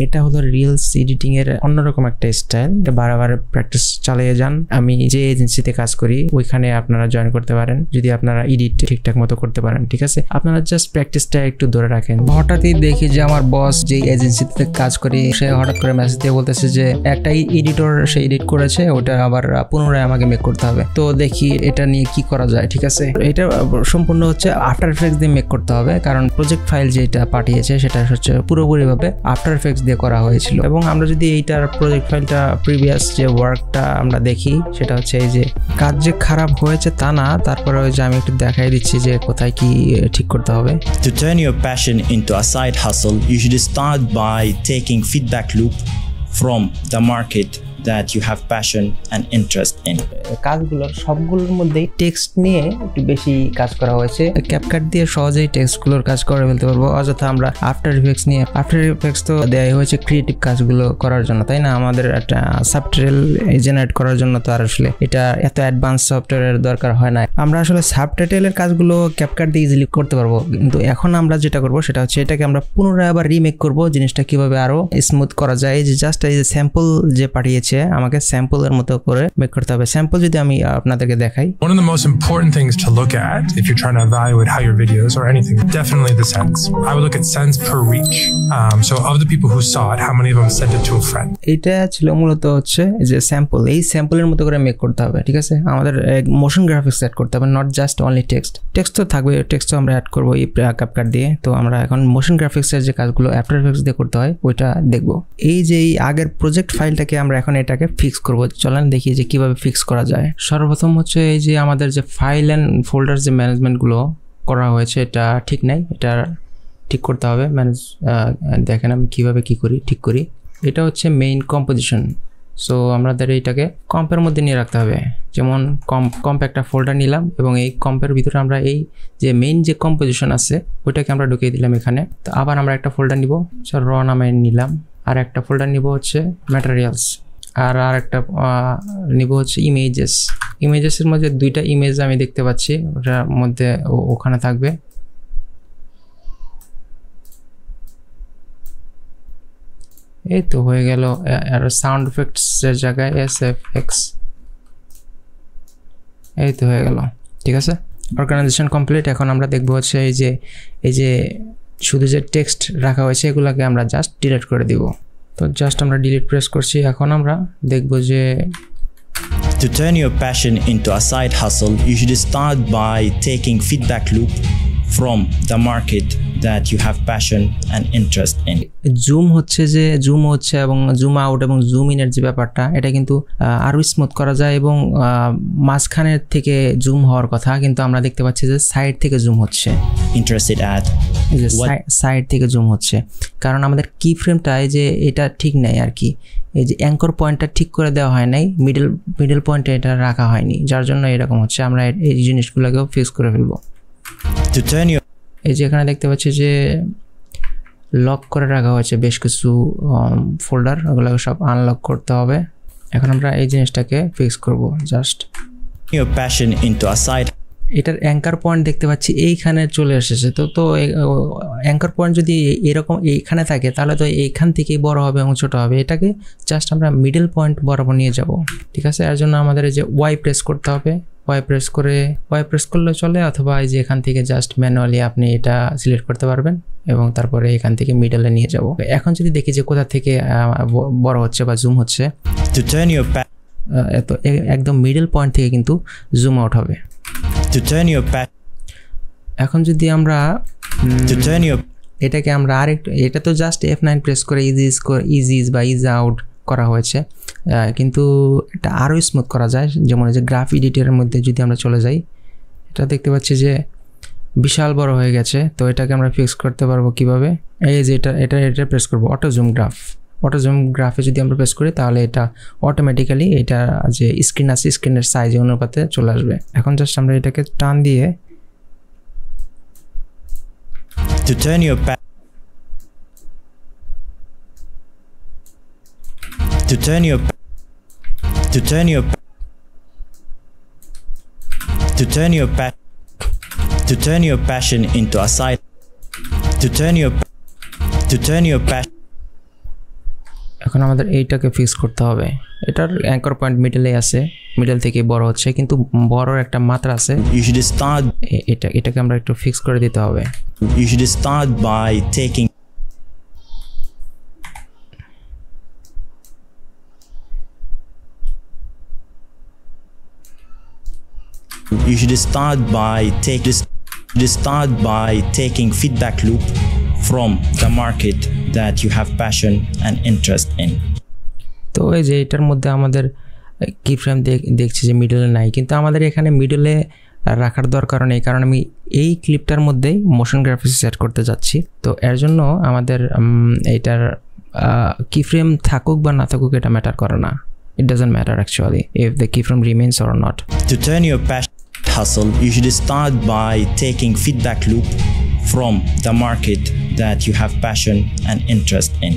এটা হলো reels editing এর অন্যরকম একটা স্টাইল, বারবার প্র্যাকটিস চালিয়ে যান। আমি যে এজেন্সিতে কাজ করি ওইখানে আপনারা জয়েন করতে পারেন যদি আপনারা এডিট ঠিকঠাক মতো করতে পারেন, ঠিক আছে? আপনারা জাস্ট প্র্যাকটিসটা একটু ধরে রাখেন। হঠাৎই দেখি যে আমার বস যে এজেন্সিতে কাজ করি সে হঠাৎ করে মেসেজ দিয়ে বলতেছে যে একটা এডিটর সে এডিট করেছে, ওটা আবার পুনরায় আমাকে মেক করতে হবে। তো দেখি এটা নিয়ে কি করা যায়, ঠিক আছে? এটা সম্পূর্ণ হচ্ছে আফটার এফেক্টস দিয়ে মেক করতে হবে, কারণ প্রজেক্ট ফাইল যেটা পাঠিয়েছে সেটা হচ্ছে পুরোপুরিভাবে আফটার এফেক্টস দিয়ে করা হয়েছিল। এবং আমরা যদি এইটার প্রজেক্ট ফাইলটা প্রিভিয়াস যে ওয়ার্কটা আমরা দেখি সেটা হচ্ছে এই যে কাজ যে খারাপ হয়েছে তা না, তারপরে ওই যে আমি একটু দেখাই দিচ্ছি যে কোথায় কি ঠিক করতে হবে। To turn your passion into a side hustle, you should start by taking feedback loop from the market that you have passion and interest in. কাজগুলোর সবগুলোর মধ্যেই টেক্সট নিয়ে একটু বেশি কাজ করা হয়েছে। ক্যাপকাট দিয়ে সহজেই টেক্সটগুলোর কাজ করে ফেলতে পারবো, অযথা আমরা আফটার ইফেক্টস নিয়ে। আফটার ইফেক্টস তো দেওয়া হয়েছে ক্রিয়েটিভ কাজগুলো করার জন্য, তাই না? আমাদের একটা সাবটাইটেল জেনারেট করার জন্য তো আর আসলে এটা এত অ্যাডভান্স সফটওয়্যারের দরকার হয় না। আমরা আসলে সাবটাইটেলের কাজগুলো ক্যাপকাট দিয়ে ইজিলি করতে পারবো, কিন্তু এখন আমরা যেটা করবো সেটা হচ্ছে এটাকে আমরা পুনরায় আবার রিমেক করবো, জিনিসটা কিভাবে আরো স্মুথ করা যায়। যে জাস্ট এই যে স্যাম্পল যে পাঠিয়েছে আমাকে স্যাম্পলের মতো করে মেক করতে হবে। স্যাম্পল যদি আমি আপনাদেরকে দেখাই, one of the most important things to look at if you're trying to evaluate how your videos or anything, definitely the sends. I would look at sends per reach. So of the people who saw it, how many of them sent it to a friend? এটা ছিল মূলত হচ্ছে যে sample, এই স্যাম্পলের মতো করে make করতে হবে, ঠিক আছে? আমাদের মোশন গ্রাফিক্স অ্যাড করতে হবে, not just only text. Text তো থাকবে, টেক্সট তো আমরা অ্যাড করবো এই ক্যাপকাট দিয়ে। তো আমরা এখন মোশন গ্রাফিক্সের যে কাজগুলো আফটার এফেক্টস দিয়ে করতে হয় ওইটা দেখবো। এই যে আগের প্রজেক্ট ফাইলটাকে আমরা এখন এটাকে ফিক্স করব। চলেন দেখি যে কিভাবে ফিক্স করা যায়। সর্বপ্রথম হচ্ছে এই যে আমাদের যে ফাইল অ্যান্ড ফোল্ডার যে ম্যানেজমেন্টগুলো করা হয়েছে এটা ঠিক নাই, এটা ঠিক করতে হবে। দেখেন আমি কিভাবে কি করি, ঠিক করি। এটা হচ্ছে মেইন কম্পোজিশন। সো আমাদের এইটাকে কম্পের মধ্যে নিয়ে রাখতে হবে। যেমন কম্প একটা ফোল্ডার নিলাম এবং এই কম্পের ভিতরে আমরা এই যে মেইন যে কম্পোজিশন আছে ওইটাকে আমরা ঢুকিয়ে দিলাম এখানে। তো আবার আমরা একটা ফোল্ডার নিব, র নামে নিলাম, আর একটা ফোল্ডার নিব হচ্ছে ম্যাটেরিয়ালস, আর একটা নিব হচ্ছে ইমেজেসের মধ্যে দুইটা ইমেজ আমি দেখতে পাচ্ছি, ওটার মধ্যে ওখানে থাকবে। এই তো হয়ে গেল। আর সাউন্ড এফেক্টসের জায়গায় SFX, এই তো হয়ে গেল, ঠিক আছে? Organisation complete. এখন আমরা দেখবো হচ্ছে এই যে শুধু যে টেক্সট রাখা হয়েছে এগুলোকে আমরা জাস্ট ডিলিট করে দিব। তো জাস্ট আমরা ডিলিট প্রেস করছি। এখন আমরা দেখবো যে To turn your passion into a side hustle, you should start by taking feedback loop from the market that you have passion and interest in. Zoom হচ্ছে এবং জুম আউট এবং zoom ইনের যে ব্যাপারটা এটা কিন্তু আরো স্মুথ করা যায়, এবং মাঝখানের থেকে জুম হওয়ার কথা, কিন্তু আমরা দেখতে পাচ্ছি যে সাইড থেকে জুম হচ্ছে। Interested at সাইড থেকে জুম হচ্ছে কারণ আমাদের কি ফ্রেমটা এই যে এটা ঠিক নাই আর কি, এই যে অ্যাঙ্কর পয়েন্টটা ঠিক করে দেওয়া হয় নাই, মিডল পয়েন্টে এটা রাখা হয়নি, যার জন্য এরকম হচ্ছে। আমরা এই জিনিসগুলোকেও ফিক্স করে ফেলবো। To turn your এই যে এখানে দেখতে পাচ্ছি যে লক করে রাখা হয়েছে বেশ কিছু ফোল্ডার, ওগুলোকে সব আনলক করতে হবে। এখন আমরা এই জিনিসটাকে ফিক্স করব। Just your passion into a side, এটার অ্যাঙ্কার পয়েন্ট দেখতে পাচ্ছি এইখানে চলে এসেছে। তো অ্যাঙ্কার পয়েন্ট যদি এরকম এইখানে থাকে তাহলে তো এইখান থেকেই বড় হবে এবং ছোট হবে। এটাকে জাস্ট আমরা মিডল পয়েন্ট বরাবর নিয়ে যাব, ঠিক আছে? এর জন্য আমাদের এই যে ওয়াই প্রেস করতে হবে। ওয়াই প্রেস করলে চলে, অথবা এই যে এখান থেকে জাস্ট ম্যানুয়ালি আপনি এটা সিলেক্ট করতে পারবেন এবং তারপরে এখান থেকে মিডলে নিয়ে যাব। এখন যদি দেখি যে কোথা থেকে বড় হচ্ছে বা জুম হচ্ছে, to turn your একদম মিডল পয়েন্ট থেকে কিন্তু জুম আউট হবে। to turn your এখন যদি আমরা to turn your এটাকে আমরা আরেকটু, এটা তো জাস্ট F9 প্রেস করে ইজ বা ইজ আউট করা হয়েছে, কিন্তু এটা আরও স্মুথ করা যায়। যেমন এই যে গ্রাফ এডিটরের মধ্যে যদি আমরা চলে যাই, এটা দেখতে পাচ্ছি যে বিশাল বড় হয়ে গেছে। তো এটাকে আমরা ফিক্স করতে পারবো কিভাবে? এই যে এটা প্রেস করবো, অটো জুম গ্রাফে যদি আমরা প্রেস করি তাহলে এটা অটোমেটিক্যালি এটা যে স্ক্রিন আছে স্ক্রিনের সাইজ অনুপাতে চলে আসবে। এখন জাস্ট আমরা এটাকে টান দিয়ে to turn your passion into a side, to turn your এখন আমাদের এইটাকে ফিক্স করতে হবে। এটার অ্যাঙ্কর পয়েন্ট মিডলে আছে, মিডল থেকে বড় হচ্ছে, কিন্তু বড়র একটা মাত্রা আছে। You should start. এটাকে আমরা একটু ফিক্স করে দিতে হবে। You should start by taking. You should start by taking feedback loop from the market that you have passion and interest in. তো এই যে এটার মধ্যে আমাদের কি ফ্রেম দেখছি যে মিডলে নাই, কিন্তু আমাদের এখানে মিডলে রাখার দরকার নেই, কারণ আমি এই ক্লিপটার মধ্যেই মোশন গ্রাফিক্স সেট করতে যাচ্ছি। তো এর জন্য আমাদের এইটার কি ফ্রেম থাকুক বা না থাকুক এটা ম্যাটার করে না। It doesn't matter actually if the keyframe remains or not. To turn your passion hustle, you should start by taking feedback loop from the market that you have passion and interest in.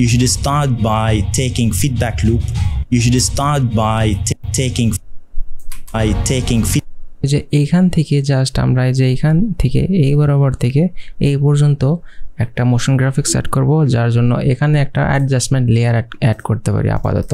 You should start by taking feedback loop. You should start by taking যে এইখান থেকে just আমরা যে এইখান থেকে এই বরাবর থেকে এই পর্যন্ত একটা মোশন গ্রাফিক্স সেট করব, যার জন্য এখানে একটা অ্যাডজাস্টমেন্ট লেয়ার অ্যাড করতে পারি আপাতত।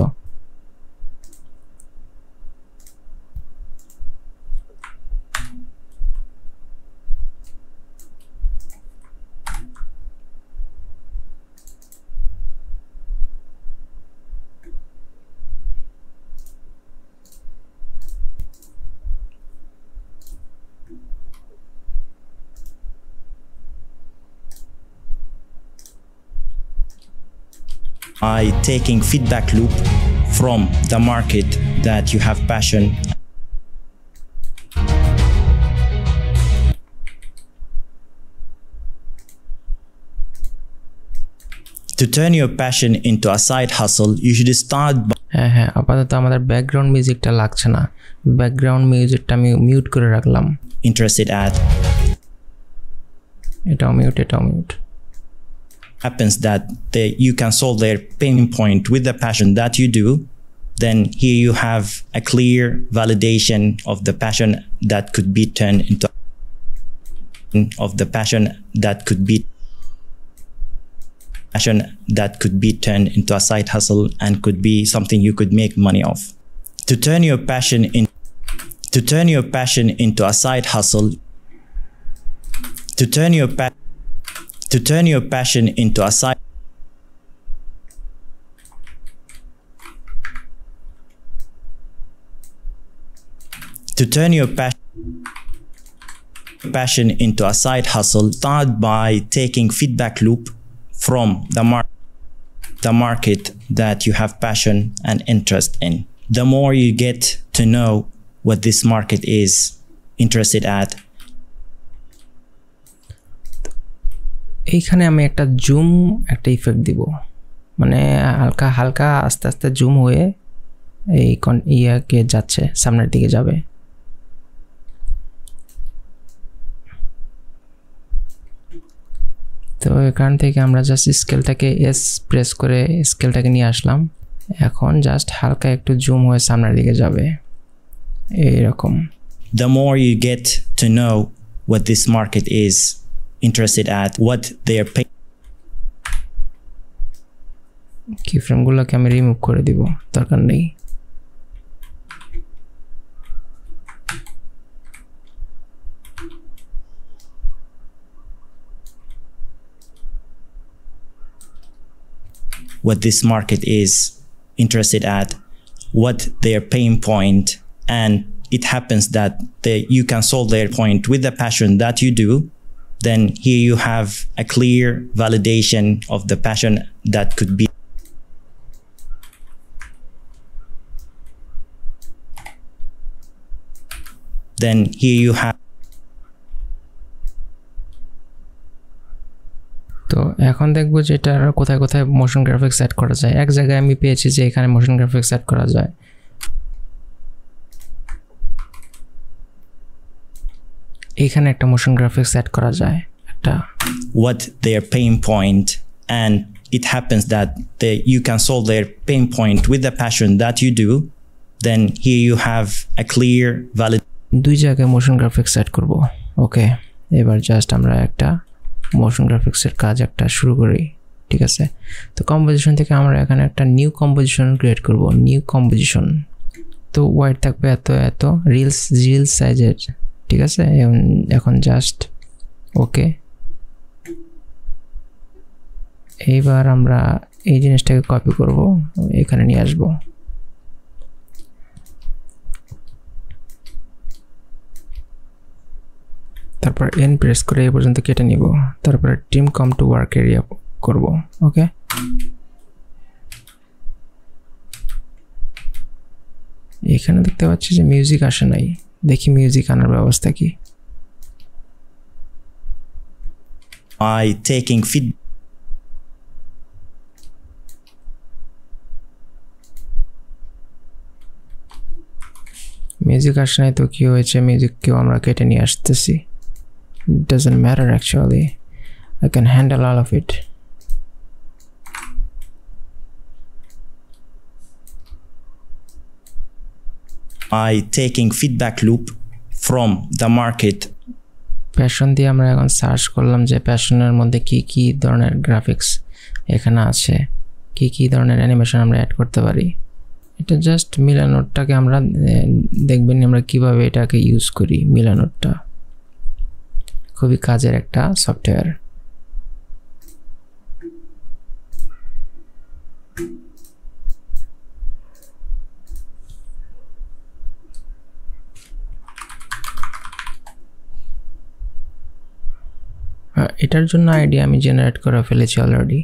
By taking feedback loop from the market that you have passion. To turn your passion into a side hustle, you should start by হ্যাঁ আপাতত আমাদের ব্যাকগ্রাউন্ড মিউজিকটা লাগছে না, ব্যাকগ্রাউন্ড মিউজিকটা আমি মিউট করে রাখলাম। interested at. এটাও mute. Happens that you can solve their pain point with the passion that you do, then here you have a clear validation of the passion that could be turned into a side hustle and could be something you could make money off. To turn your passion into a side hustle, to turn your passion into a side hustle, start by taking feedback loop from the market that you have passion and interest in. The more you get to know what this market is interested at, এইখানে আমি একটা zoom একটা effect দিব, মানে হালকা হালকা আস্তে আস্তে জুম হয়ে এই ইয়াকে যাচ্ছে, সামনের দিকে যাবে। তো এখান থেকে আমরা জাস্ট স্কেলটাকে এস প্রেস করে স্কেলটাকে নিয়ে আসলাম। এখন জাস্ট হালকা একটু জুম হয়ে সামনের দিকে যাবে এইরকম। The more you get to know what this market is interested at, what they are paying. কি ফ্রেমগুলোকে আমি রিমুভ করে দিব, দরকার নেই। What this market is interested at, what their pain point, and it happens that you can solve their point with the passion that you do, then here you have a clear validation of the passion that could be. Then here you have. তো এখন দেখবো যে এটা কোথায় কোথায় motion graphics set করা যায়। এক জায়গায় আমি পেয়েছি যে এখানে মোশন গ্রাফিক্স সেট করা যায়। এখানে একটা মোশন গ্রাফিক্স সেট করা যায় একটা। What their pain point, and it happens that you can solve their pain point with the passion that you do, then here you have a clear valid. দুই জায়গায় motion graphics set করব। ওকে, এবার just আমরা একটা motion গ্রাফিক্সের কাজ একটা শুরু করি, ঠিক ঠিক আছে। তো কম্পোজিশন থেকে আমরা এখানে একটা নিউ কম্পোজিশন ক্রিয়েট করব, নিউ কম্পোজিশন। তো ওয়াইড থাকবে এত রিলস সাইজের, ঠিক আছে। এখন জাস্ট ওকে। এইবার আমরা এই জিনিসটাকে কপি করব, এখানে নিয়ে আসব। তারপর এন প্রেস করে এই পর্যন্ত কেটে নিব, তারপরে team com to work area করব। ওকে, এখানে দেখতে পাচ্ছি যে মিউজিক আসে নাই, দেখি মিউজিক আনার ব্যবস্থা কি। I taking feed মিউজিক আসে নাই, তো কি হয়েছে, মিউজিককেও আমরা কেটে নিয়ে আসতেছি। Doesn't matter actually, I can handle all of it. I taking feedback loop from the market. Passion দিয়ে আমরা এখন সার্চ করলাম যে প্যাশনের মধ্যে কি ধরনের গ্রাফিক্স এখানে আছে, কি ধরনের অ্যানিমেশন আমরা অ্যাড করতে পারি। এটা জাস্ট মিলানোরটাকে আমরা দেখবেন আমরা কিভাবে এটাকে ইউজ করি। মিলানোরটা খুবই কাজের একটা সফটওয়্যার। এটার জন্য আইডিয়া আমি জেনারেট করে ফেলেছি অলরেডি।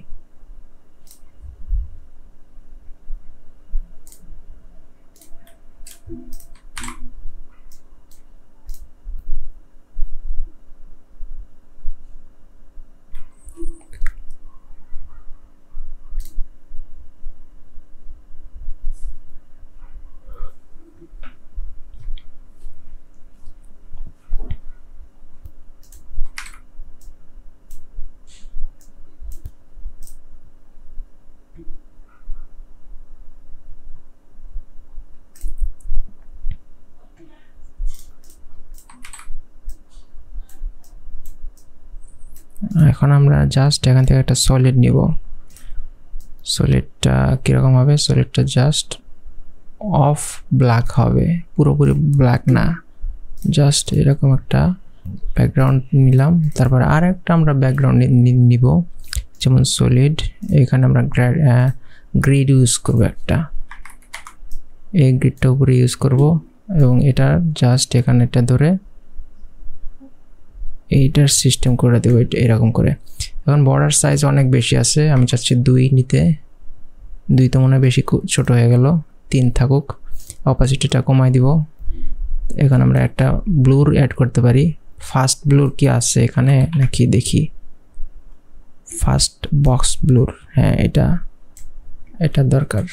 এখন আমরা জাস্ট এখান থেকে একটা সলিড নিব। সলিডটা কীরকম হবে, সলিডটা জাস্ট অফ ব্ল্যাক হবে, পুরোপুরি ব্ল্যাক না, জাস্ট এরকম একটা ব্যাকগ্রাউন্ড নিলাম। তারপর আর একটা আমরা ব্যাকগ্রাউন্ড নিব, যেমন সলিড, এখানে আমরা গ্রিড ইউজ করবো একটা, এই গ্রিডটা উপরে ইউজ করব এবং এটা জাস্ট এখানে এটা ধরে এইটার সিস্টেম করে দেবো এরকম করে। এখন বর্ডার সাইজ অনেক বেশি আছে, আমি চাচ্ছি 2 নিতে। 2 তো মনে হয় বেশি ছোট হয়ে গেল, 3 থাকুক। অপাসিটিটা কমাই দিব। এখানে আমরা একটা ব্লুর অ্যাড করতে পারি। ফাস্ট ব্লুর কি আছে এখানে নাকি দেখি। ফাস্ট বক্স ব্লুর, হ্যাঁ এটা দরকার।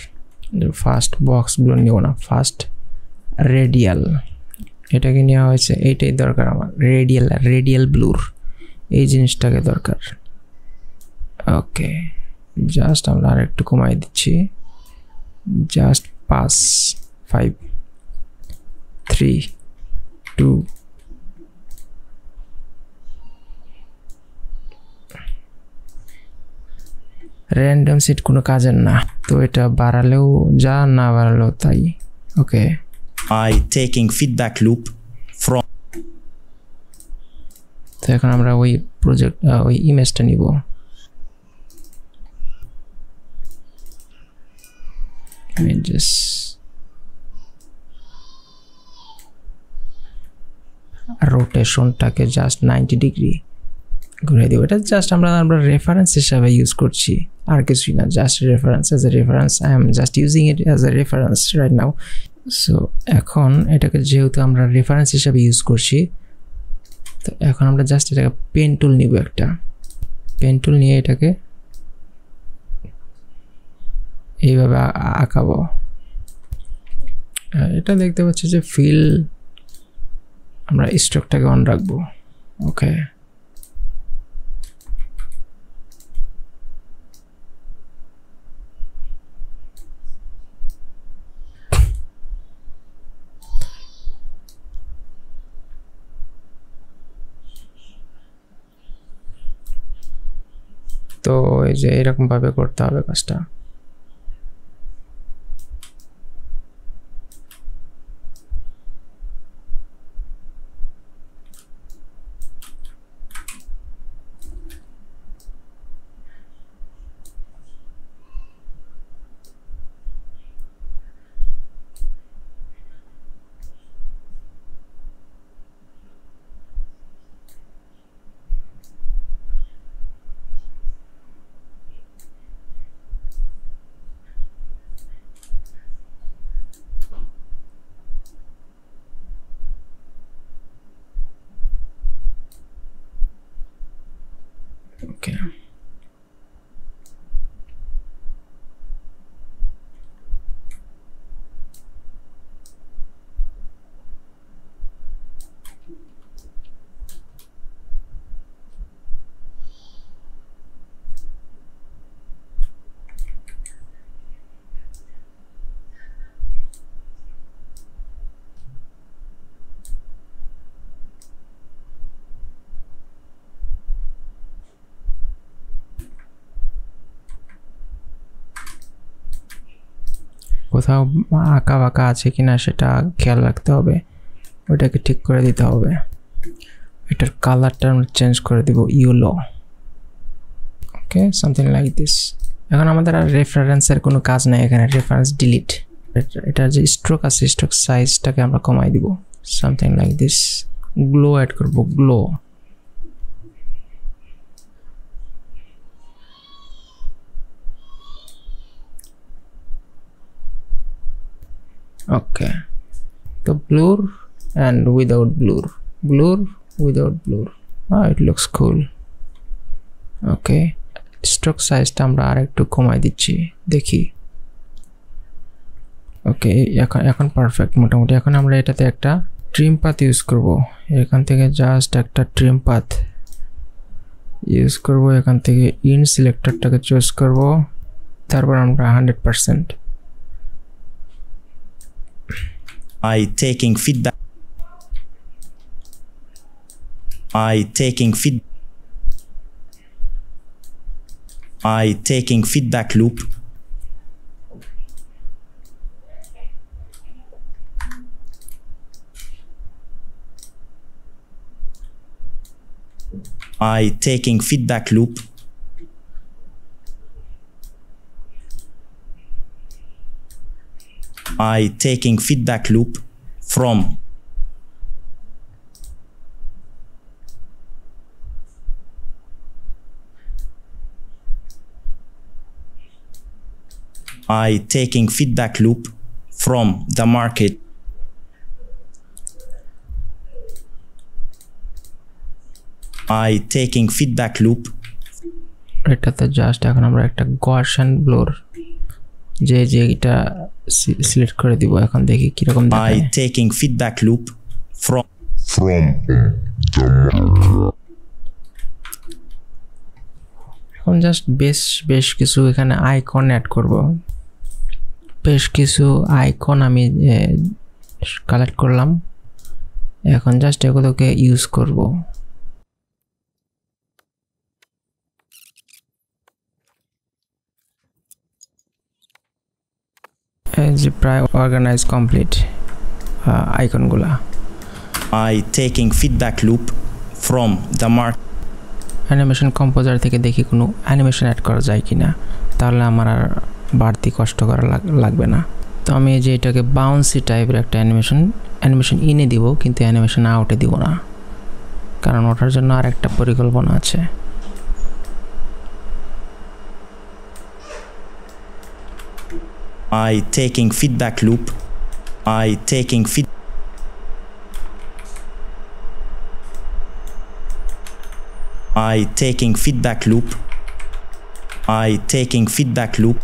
ফাস্ট বক্স ব্লুর নিব না, ফাস্ট রেডিয়াল এটাকে নেওয়া হয়েছে, এইটাই দরকার আমার। রেডিয়াল ব্লুর এই জিনিসটাকে দরকার। ওকে, জাস্ট আমরা আর একটু কমাই দিচ্ছি, জাস্ট 5 3 2 র্যান্ডম সিট কোনো কাজের না, তো এটা বাড়ালেও যা, না বাড়ালেও তাই। ওকে, I taking feedback loop from তো এখন আমরা ওই ইমেজটা নিব। images রোটেশনটাকে জাস্ট 90 ডিগ্রি ঘুরে দিব। এটা জাস্ট আমরা রেফারেন্স হিসাবে ইউজ করছি, আর কিছুই না, just reference. As a reference I am just using it as a reference right now. So এখন এটাকে যেহেতু আমরা রেফারেন্স হিসাবে ইউজ করছি, তো এখন আমরা জাস্ট এটাকে পেন টুল নিব, একটা পেন টুল নিয়ে এটাকে এইভাবে আঁকাবো। এটা দেখতে পাচ্ছি যে ফিল, আমরা স্ট্রোকটাকে অন রাখবো। ওকে, তো তো এই যে এরকম ভাবে করতে হবে কাজটা। ওকে, কোথাও আঁকা বাঁকা আছে কিনা সেটা খেয়াল রাখতে হবে, ওটাকে ঠিক করে দিতে হবে। এটার কালারটা আমরা চেঞ্জ করে দিব yellow. Okay, something like this. এখন আমাদের আর রেফারেন্সের কোনো কাজ নাই এখানে, রেফারেন্স ডিলিট। এটার যে স্ট্রোক আছে স্ট্রোক সাইজটাকে আমরা কমাই দিব, something like this. Glow add করব, glow. Okay, the blur and without blur, blur without blur. It looks cool. Okay, stroke size টা আমরা আরেকটু কমাই দিচ্ছি, দেখি। ওকে, এখন পারফেক্ট মোটামুটি। এখন আমরা এটাতে একটা ট্রিম পাথ ইউজ করব। এখান থেকে জাস্ট একটা ট্রিম পাথ ইউজ করব। এখান থেকে ইন সিলেক্টরটাকে চুজ করব, তারপর আমরা 100% I taking feedback. I taking feedback loop. I taking feedback loop. I taking feedback loop from I taking feedback loop from the market. I taking feedback loop. এটাতে just এখন আমরা একটা গর্শন ব্লোর যে এটা select করে দিব। এখন দেখি কি রকম দেখায়। I taking feedback loop from এখন জাস্ট বেশ কিছু এখানে আইকন অ্যাড করব। বেশ কিছু আইকন আমি কালেক্ট করলাম। এখন জাস্ট এগুলোকে ইউজ করব। যে প্রায় অর্গানাইজ কমপ্লিট আইকনগুলা। I taking feedback loop from the market. Animation composer থেকে দেখি কোনো অ্যানিমেশন অ্যাড করা যায় কিনা, তাহলে আমার আর বাড়তি কষ্ট করা লাগবে না। তো আমি যে এটাকে বাউন্সি টাইপের একটা অ্যানিমেশন ইনে দিব, কিন্তু অ্যানিমেশন আউটে দিব না, কারণ ওটার জন্য আর একটা পরিকল্পনা আছে। I taking feedback loop. I taking feedback loop. I taking feedback loop.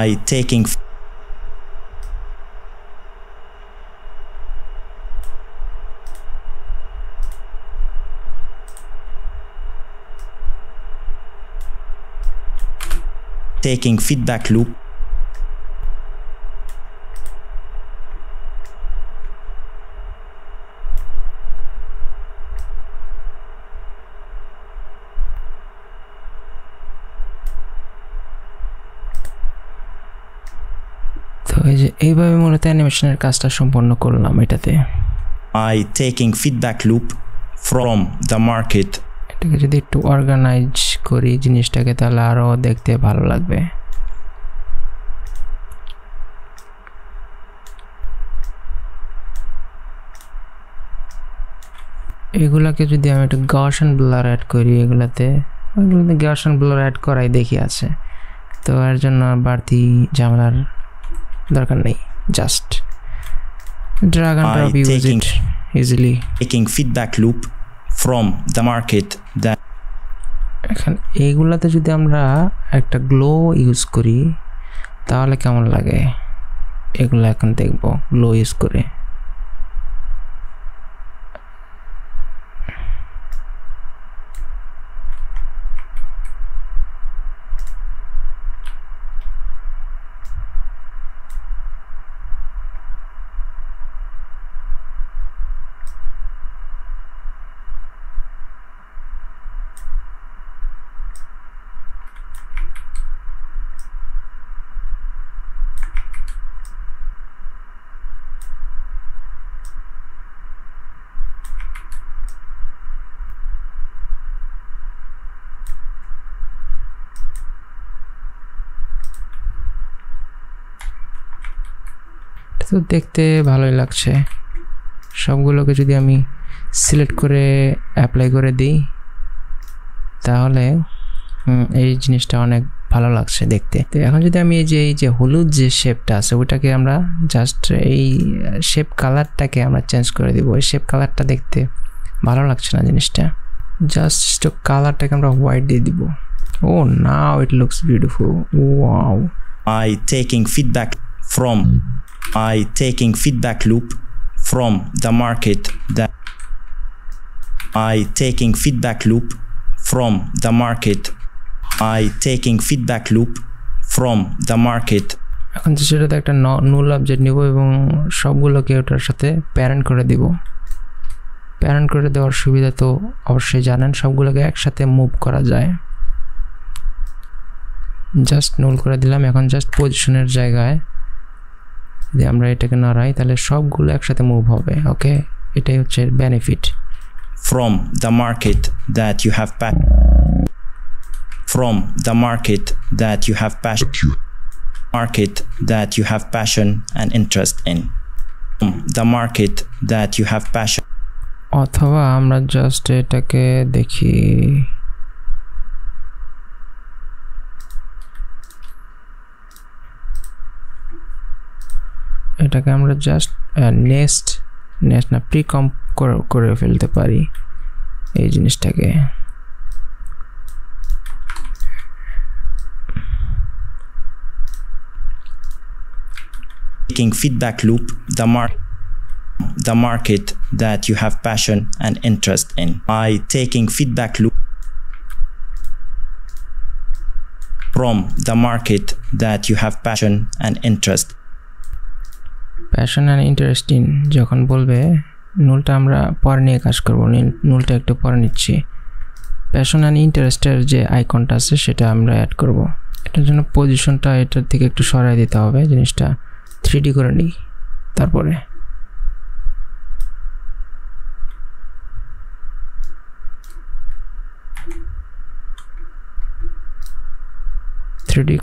I taking feedback loop. এই যে এইভাবে মূলত অ্যানিমেশনের কাজটা সম্পন্ন করলাম এটাতে। By taking feedback loop from the market. এটাকে যদি একটু অর্গানাইজ করি জিনিসটাকে তাহলে আরও দেখতে ভালো লাগবে। এগুলাকে যদি আমি একটু গাউসিয়ান ব্লার অ্যাড করি এগুলোতে গাউসিয়ান ব্লার অ্যাড করাই দেখি আছে, তো এর জন্য বাড়তি ঝামেলার দরকার নেই, just drag and drop use it easily. Taking feedback loop from the market that এখন এইগুলাতে যদি আমরা একটা গ্লো ইউজ করি তাহলে কেমন লাগে এগুলো এখন দেখব গ্লো ইউজ করে। তো দেখতে ভালোই লাগছে। সবগুলোকে যদি আমি সিলেক্ট করে অ্যাপ্লাই করে দিই তাহলে এই জিনিসটা অনেক ভালো লাগছে দেখতে। তো এখন যদি আমি এই যে হলুদ যে শেপটা আছে ওটাকে আমরা জাস্ট এই শেপ কালারটাকে আমরা চেঞ্জ করে দিব। এই শেপ কালারটা দেখতে ভালো লাগছে না জিনিসটা, জাস্ট কালারটাকে আমরা হোয়াইট দিয়ে দিব। Oh now it looks beautiful, wow. By taking feedback loop from the market that by taking feedback loop from the market এখন সেটাতে একটা নুল অবজেক্ট নিব এবং সবগুলোকে ওটার সাথে প্যারেন্ট করে দিব। প্যারেন্ট করে দেওয়ার সুবিধা তো অবশ্যই জানেন, সবগুলোকে একসাথে মুভ করা যায়। জাস্ট নুল করে দিলাম। এখন জাস্ট পজিশনের জায়গায় যদি আমরা এটাকে নাড়াই তাহলে সবগুলো একসাথে মুভ হবে। ওকে, এটাই হচ্ছে benefit. from the market that you have passion and interest in. The market that you have passion. অথবা আমরা জাস্ট এটাকে দেখি, এটাকে আমরা জাস্ট নেক্সট না প্রিকম্প করে ফেলতে পারি এই জিনিসটাকে। Taking feedback loop the market that you have passion and interest in. By taking feedback loop from the market that you have passion and interest. Passion and interest in যখন বলবে নুলটা আমরা পরে নিয়ে কাজ করবো, নুলটা একটু পরে নিচ্ছি। প্যাশন অ্যান্ড ইন্টারেস্টের যে আইকনটা আছে সেটা আমরা অ্যাড করব। এটার জন্য পজিশনটা এটার থেকে একটু সরাই দিতে হবে, জিনিসটা 3D করে নিই। তারপরে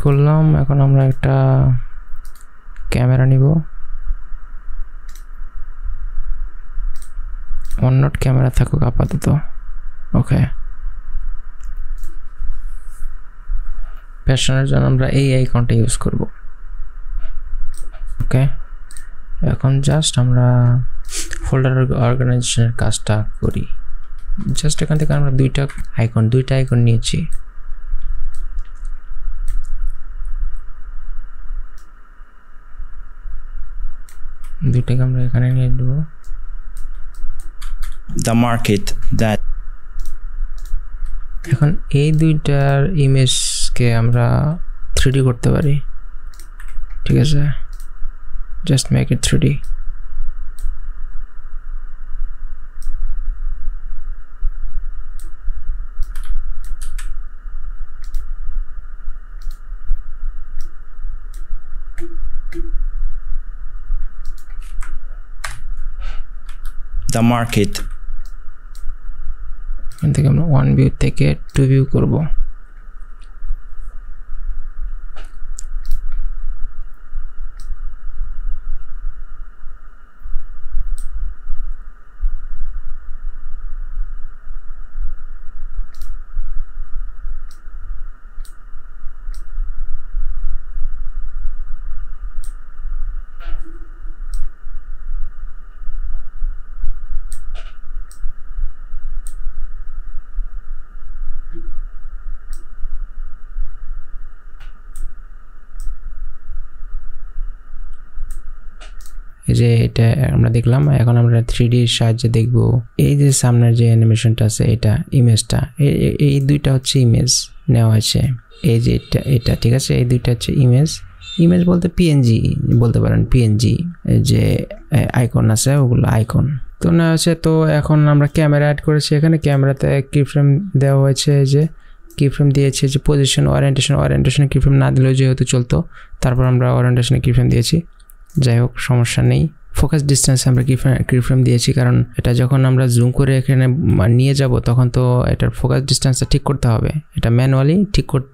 করলাম। এখন আমরা একটা ক্যামেরা নিব, অন্য ক্যামেরা থাকুক আপাতত। ওকে, প্যাশনের জন্য আমরা এই আইকনটা ইউজ করব। ওকে, এখন জাস্ট আমরা ফোল্ডার অর্গানাইজেশনের কাজটা করি। জাস্ট এখান থেকে আমরা দুইটা আইকন নিয়েছি। দুইটাকে আমরা এখানে নিয়ে দেবো। The market that এখন এই দুইটার ইমেজকে আমরা 3D করতে পারি, ঠিক আছে? Just make it 3D। the market. এখান থেকে আমরা 1 view থেকে 2 view করব। এই যে এটা আমরা দেখলাম, এখন আমরা 3D এর সাহায্যে দেখব। এই যে সামনের যে অ্যানিমেশনটা আছে, এটা ইমেজটা, এই দুইটা হচ্ছে ইমেজ নেওয়া হয়েছে। এই যে এটা ঠিক আছে, এই দুইটা হচ্ছে ইমেজ বলতে পিএনজি বলতে পারেন, পিএনজি যে আইকন আছে ওগুলো আইকন তো নেওয়া হয়েছে। তো এখন আমরা ক্যামেরা অ্যাড করেছি, এখানে ক্যামেরাতে কিফ্রেম দেওয়া হয়েছে, যে কিফ্রেম দিয়েছে যে পজিশন ওরিয়েন্টেশনে কিফ্রেম না দিলেও যেহেতু চলতো, তারপর আমরা ওরিয়েন্টেশনে কিফ্রেম দিয়েছি। যাই হোক, সমস্যা নেই। ফোকাস ডিস্টেন্স আমরা কিফ্রেম দিয়েছি, কারণ এটা যখন আমরা জুম করে এখানে নিয়ে যাব তখন তো এটার ফোকাস ডিস্টেন্সটা ঠিক করতে হবে, এটা ম্যানুয়ালি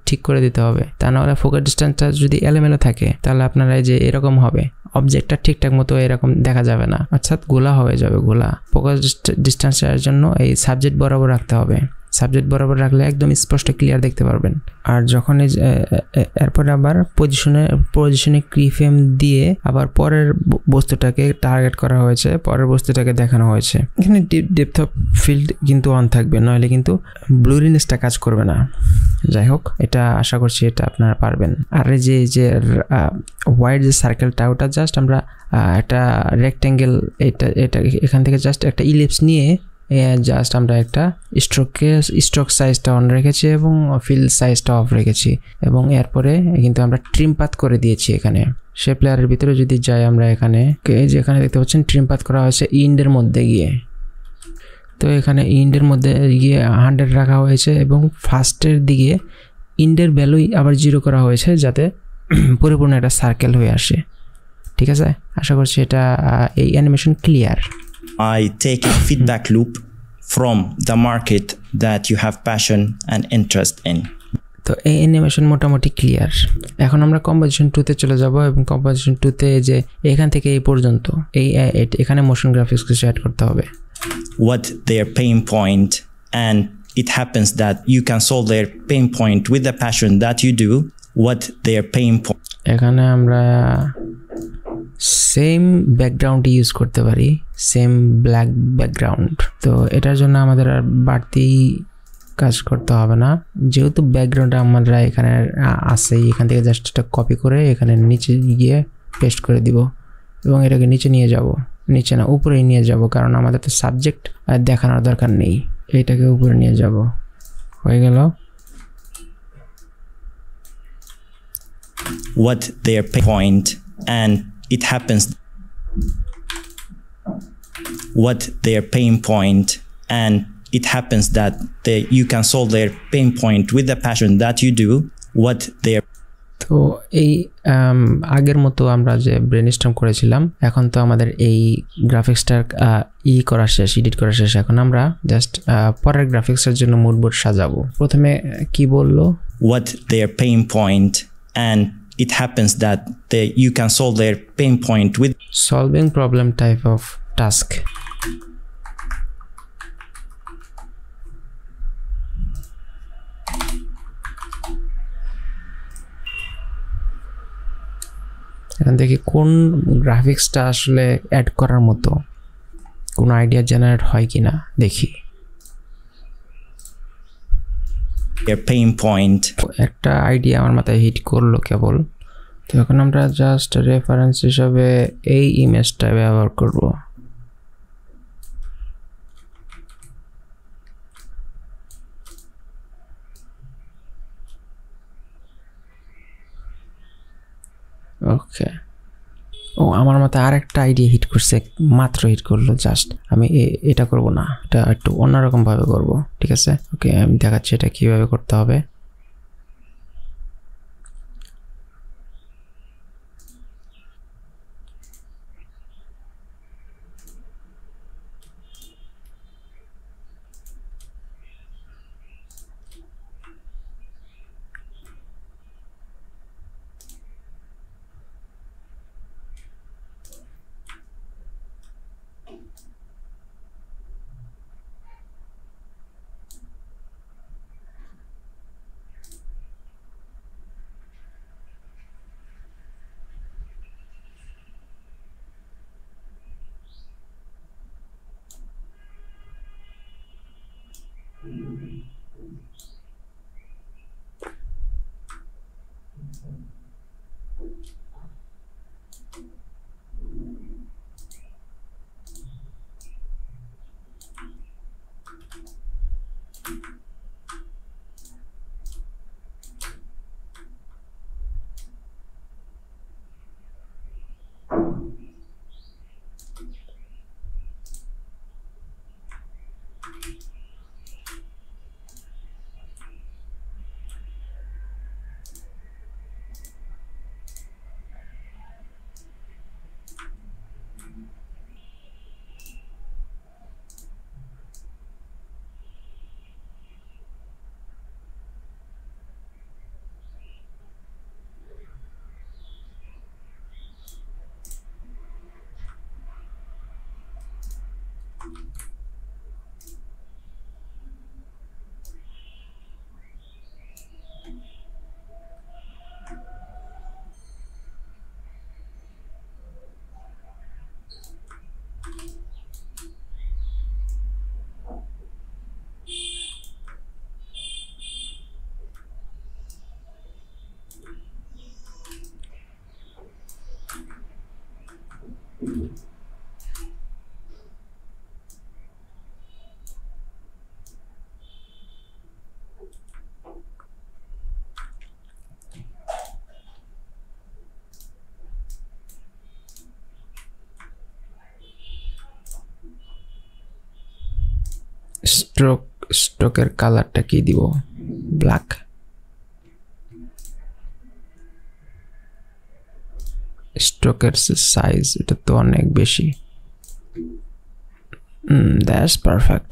ঠিক করে দিতে হবে। তা নাহলে ফোকাস ডিস্টেন্সটা যদি এলোমেলো থাকে তাহলে আপনারা যে এরকম হবে, অবজেক্টটা ঠিকঠাক মতো এরকম দেখা যাবে না, অর্থাৎ গোলা হয়ে যাবে। গোলা ফোকাস ডিস্টেন্সের জন্য এই সাবজেক্ট বরাবর রাখতে হবে। সাবজেক্ট বরাবর রাখলে একদম স্পষ্ট ক্লিয়ার দেখতে পারবেন। আর যখন এরপরে আবার পজিশনে কিফ্রেম দিয়ে আবার পরের বস্তুটাকে টার্গেট করা হয়েছে, পরের বস্তুটাকে দেখানো হয়েছে। এখানে ডেপথ অফ ফিল্ড কিন্তু অন থাকবে, নইলে কিন্তু ব্লুরিনেসটা কাজ করবে না। যাই হোক, এটা আশা করছি এটা আপনারা পারবেন। আর যে হোয়াইট যে সার্কেলটা, ওটা জাস্ট আমরা একটা রেক্ট্যাঙ্গেল, এটা এখান থেকে জাস্ট একটা ইলিপস নিয়ে জাস্ট আমরা একটা স্ট্রোক সাইজটা অন রেখেছি এবং ফিল সাইজটা অফ রেখেছি, এবং এরপরে কিন্তু আমরা ট্রিম পাথ করে দিয়েছি। এখানে শেপ লেয়ারের ভিতরে যদি যাই আমরা, এখানে যেখানে দেখতে পাচ্ছেন ট্রিম পাথ করা হয়েছে ইন্ডের মধ্যে গিয়ে। তো এখানে ইন্ডের মধ্যে গিয়ে 100 রাখা হয়েছে এবং ফার্স্টের দিকে ইন্ডের ভ্যালু আবার 0 করা হয়েছে, যাতে পরিপূর্ণ একটা সার্কেল হয়ে আসে। ঠিক আছে, আশা করছি এটা এই animation clear. I take a feedback loop from the market that you have passion and interest in. তো এই অ্যানিমেশন মোটামুটি ক্লিয়ার। এখন আমরা কম্পোজিশন 2 তে চলে যাব এবং কম্পোজিশন 2 তে যে এখান থেকে এই পর্যন্ত এখানে মোশন গ্রাফিক্স কিছু অ্যাড করতে হবে। What their pain point, and it happens that you can solve their pain point with the passion that you do. What their pain point. এখানে আমরা সেম ব্যাকগ্রাউন্ড ইউজ করতে পারি, সেম ব্ল্যাক ব্যাকগ্রাউন্ড। তো এটার জন্য আমাদের আর বাড়তি কাজ করতে হবে না, যেহেতু ব্যাকগ্রাউন্ডটা আমরা এখানে আছে, এখান থেকে জাস্ট এটা কপি করে এখানে নিচে গিয়ে পেস্ট করে দিব এবং এটাকে নিচে নিয়ে যাব, নিচে না উপরে নিয়ে যাব, কারণ আমাদের তো সাবজেক্ট দেখানোর দরকার নেই। এইটাকে উপরে নিয়ে যাব, হয়ে গেল। What their pain point, and it happens. What their pain point, and it happens that you can solve their pain point with the passion that you do. What their. তো এই আগের মতো আমরা যে ব্রেনস্টর্ম করেছিলাম, এখন তো আমাদের এই গ্রাফিক্সটার করা শেষ, এডিট করা শেষ। এখন আমরা জাস্ট পরের গ্রাফিক্সের জন্য মুড বোর্ড সাজাবো। প্রথমে কি বললো, what their pain point, and it happens that you can solve their pain point with solving problem type of task. এখন দেখি কোন গ্রাফিক্সটা আসলে অ্যাড করার মতো, কোন আইডিয়া জেনারেট হয় কিনা দেখি। their pain point. একটা আইডিয়া আমার মাথায় হিট করলো কেবল। তো এখন আমরা জাস্ট রেফারেন্স হিসাবে এই ইমেজটা ব্যবহার করব। ওকে, ও আমার মাথায় আরেকটা আইডিয়া হিট করছে, মাত্র হিট করলো। জাস্ট আমি এটা করব না, এটা একটু অন্যরকম ভাবে করব। ঠিক আছে, ওকে, আমি দেখাচ্ছি এটা কিভাবে করতে হবে। স্ট্রোকের কালারটা কি দিব ব্ল্যাক স্ট্রোকের সাইজ এটা তো অনেক বেশি দ্যাটস পারফেক্ট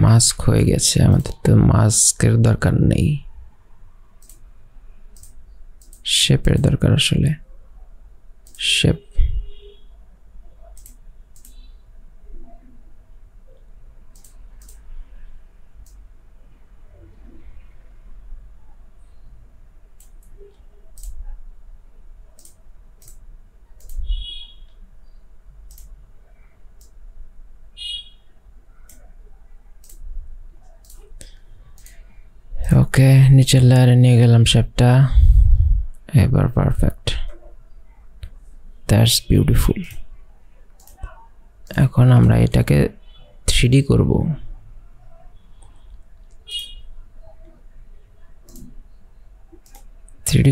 মাস্ক হয়ে গেছে আমাদের তো মাস্কের দরকার নেই শেপের দরকার আসলে শেপ ওকে নিচের লেয়ারে নিয়ে গেলাম শেপটা এবার পারফেক্ট দ্যাটস বিউটিফুল এখন আমরা এটাকে 3D করব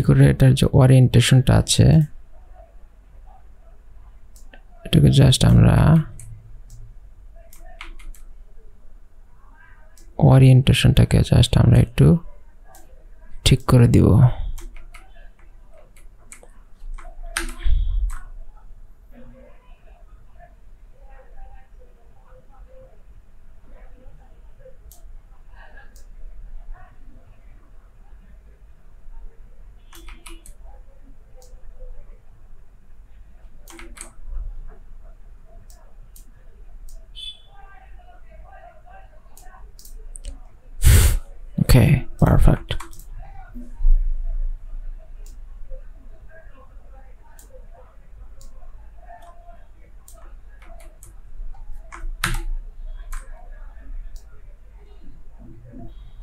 করে এটার যে ওরিয়েন্টেশনটা আছে এটাকে জাস্ট আমরা ওরিয়েন্টেশনটাকে জাস্ট আমরা একটু ঠিক করে দিব Okay, perfect.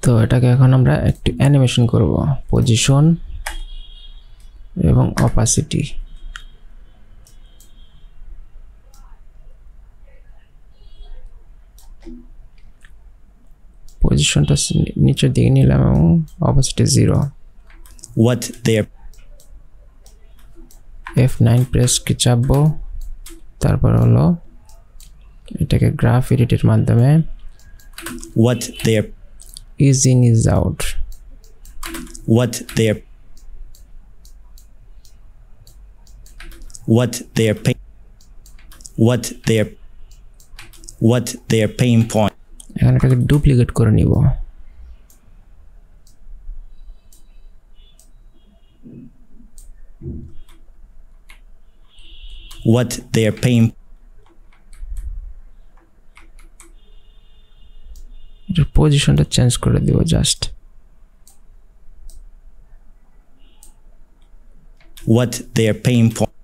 তো এটাকে এখন আমরা একটু অ্যানিমেশন করব পজিশন এবং অপাসিটি পজিশনটা নিচের দিকে নিলাম এবং opacity 0 what they are F9 press কি চাপবো তারপর হলো এটাকে গ্রাফ এডিটের মাধ্যমে what they are is in is out what they are pain point এখন এটাকে ডুপ্লিকেট করে নিব what their pain এটার পজিশনটা চেঞ্জ করে দিব just what their pain point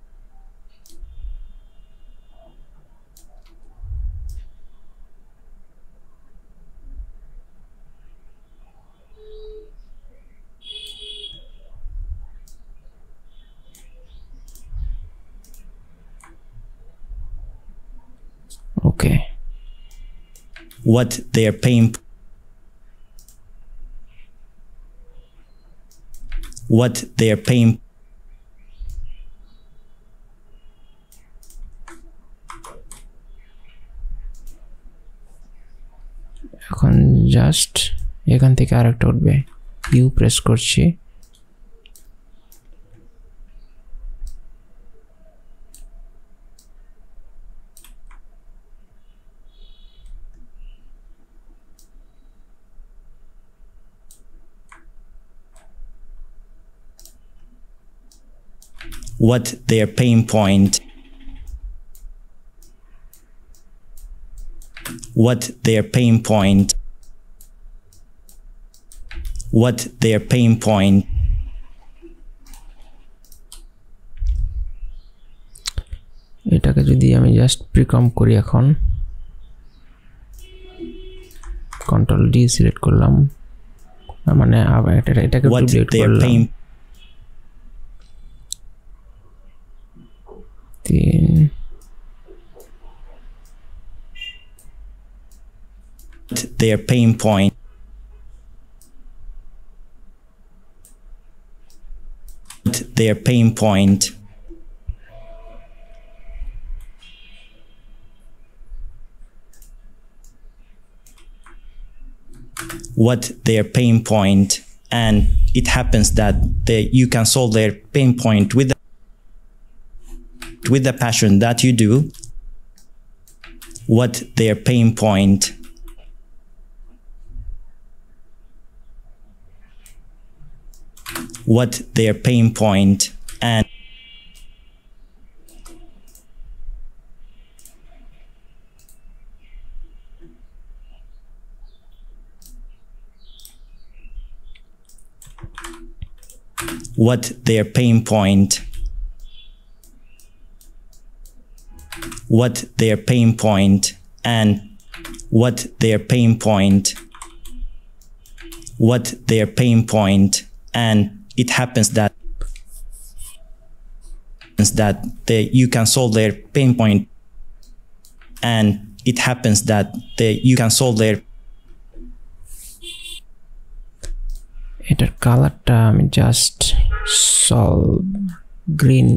okay what their pain what their pain এখন জাস্ট এখান থেকে আরেকটা উঠবে ইউ প্রেস করছি what their pain point what their pain point what their pain point এটাকে যদি আমি জাস্ট প্রিকম করি এখন কন্ট্রোল ডি সিলেক্ট করলাম মানে এটাকে what ডুপ্লিকেট their করলাম pain 3 their pain point their pain point what their pain point and it happens that you can solve their pain point with the passion that you do what their pain point what their pain point and what their pain point what their pain point and what their pain point what their pain point and it happens that you can solve their pain point and it happens that you can solve their এটার কালারটা আমি just solve green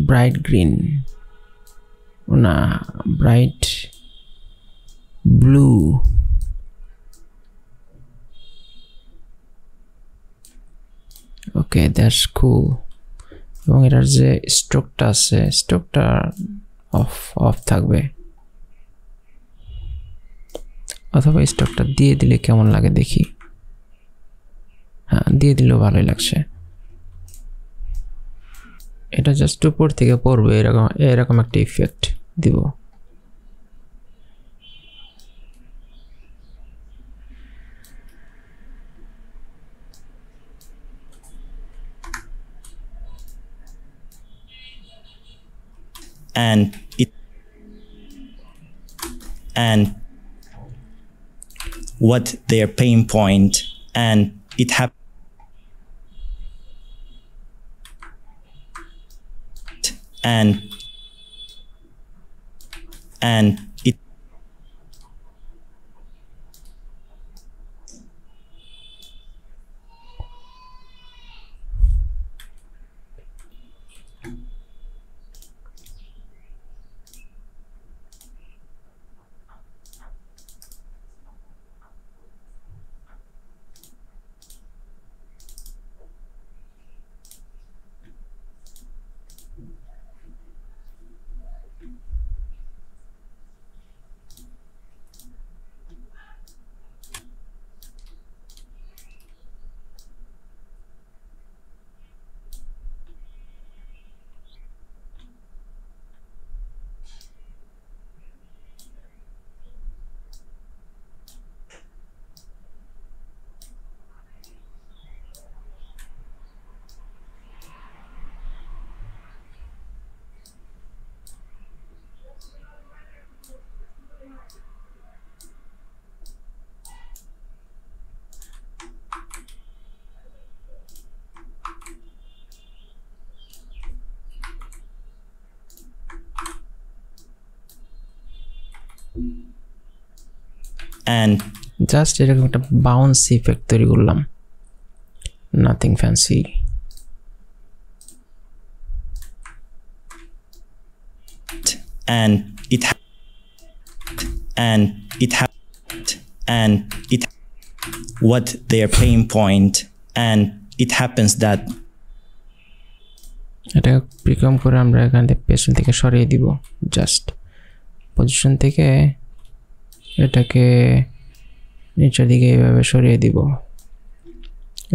bright green না bright blue okay that's cool এবং এটার যে স্ট্রোকটা আছে স্ট্রোকটা of থাকবে অথবা স্টকটা দিয়ে দিলে কেমন লাগে দেখি হ্যাঁ দিয়ে দিলেও ভালোই লাগছে এটা জাস্ট উপর থেকে পড়বে এরকম একটা ইফেক্ট দিব and what their pain point and it happens and it and just এরকম একটা বাউন্স ইফেক্ট তৈরি করলাম nothing fancy and it what their pain point and it happens that এটা প্রিকম করে আমরা এখান থেকে পেছন থেকে সরিয়ে দিব জাস্ট পজিশন থেকে এটাকে নিচের দিকে এইভাবে সরিয়ে দিব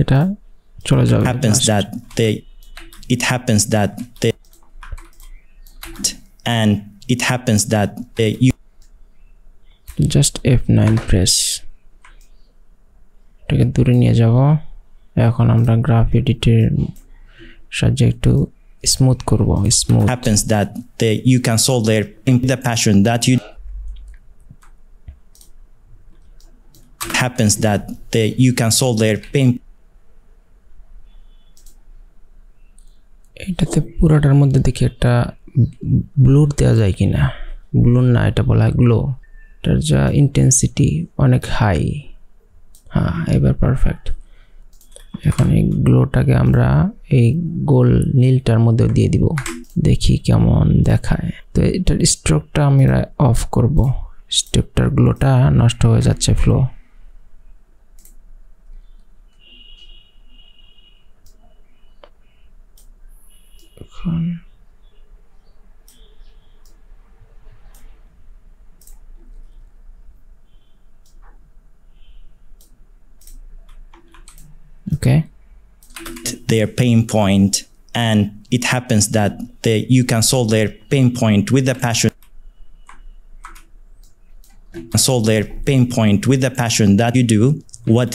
এটা চলে যাবে it happens that and it happens that you just F9 press এটাকে দূরে নিয়ে যাব এখন আমরা গ্রাফ এডিটর সাহায্যে একটু স্মুথ করব smooth happens that you can solve the passion that you happens that you can solve their pain. এটাতে পুরোটার মধ্যে দেখি একটা ব্লুর দেওয়া যায় কিনা। ব্লুর না, এটা বলা হয় গ্লো। এটার যা ইন্টেন্সিটি অনেক হাই। হ্যাঁ, এবার পারফেক্ট। এখন এই গ্লোটাকে আমরা এই গোল নীলটার মধ্যে দিয়ে দিব, দেখি কেমন দেখায়। তো এটার স্ট্রোকটা আমি অফ করব, স্ট্রোকটার গ্লোটা নষ্ট হয়ে যাচ্ছে ফ্লো। এখন okay, their pain point, and it happens that you can solve their pain point with the passion. Solve their pain point with the passion that you do. What?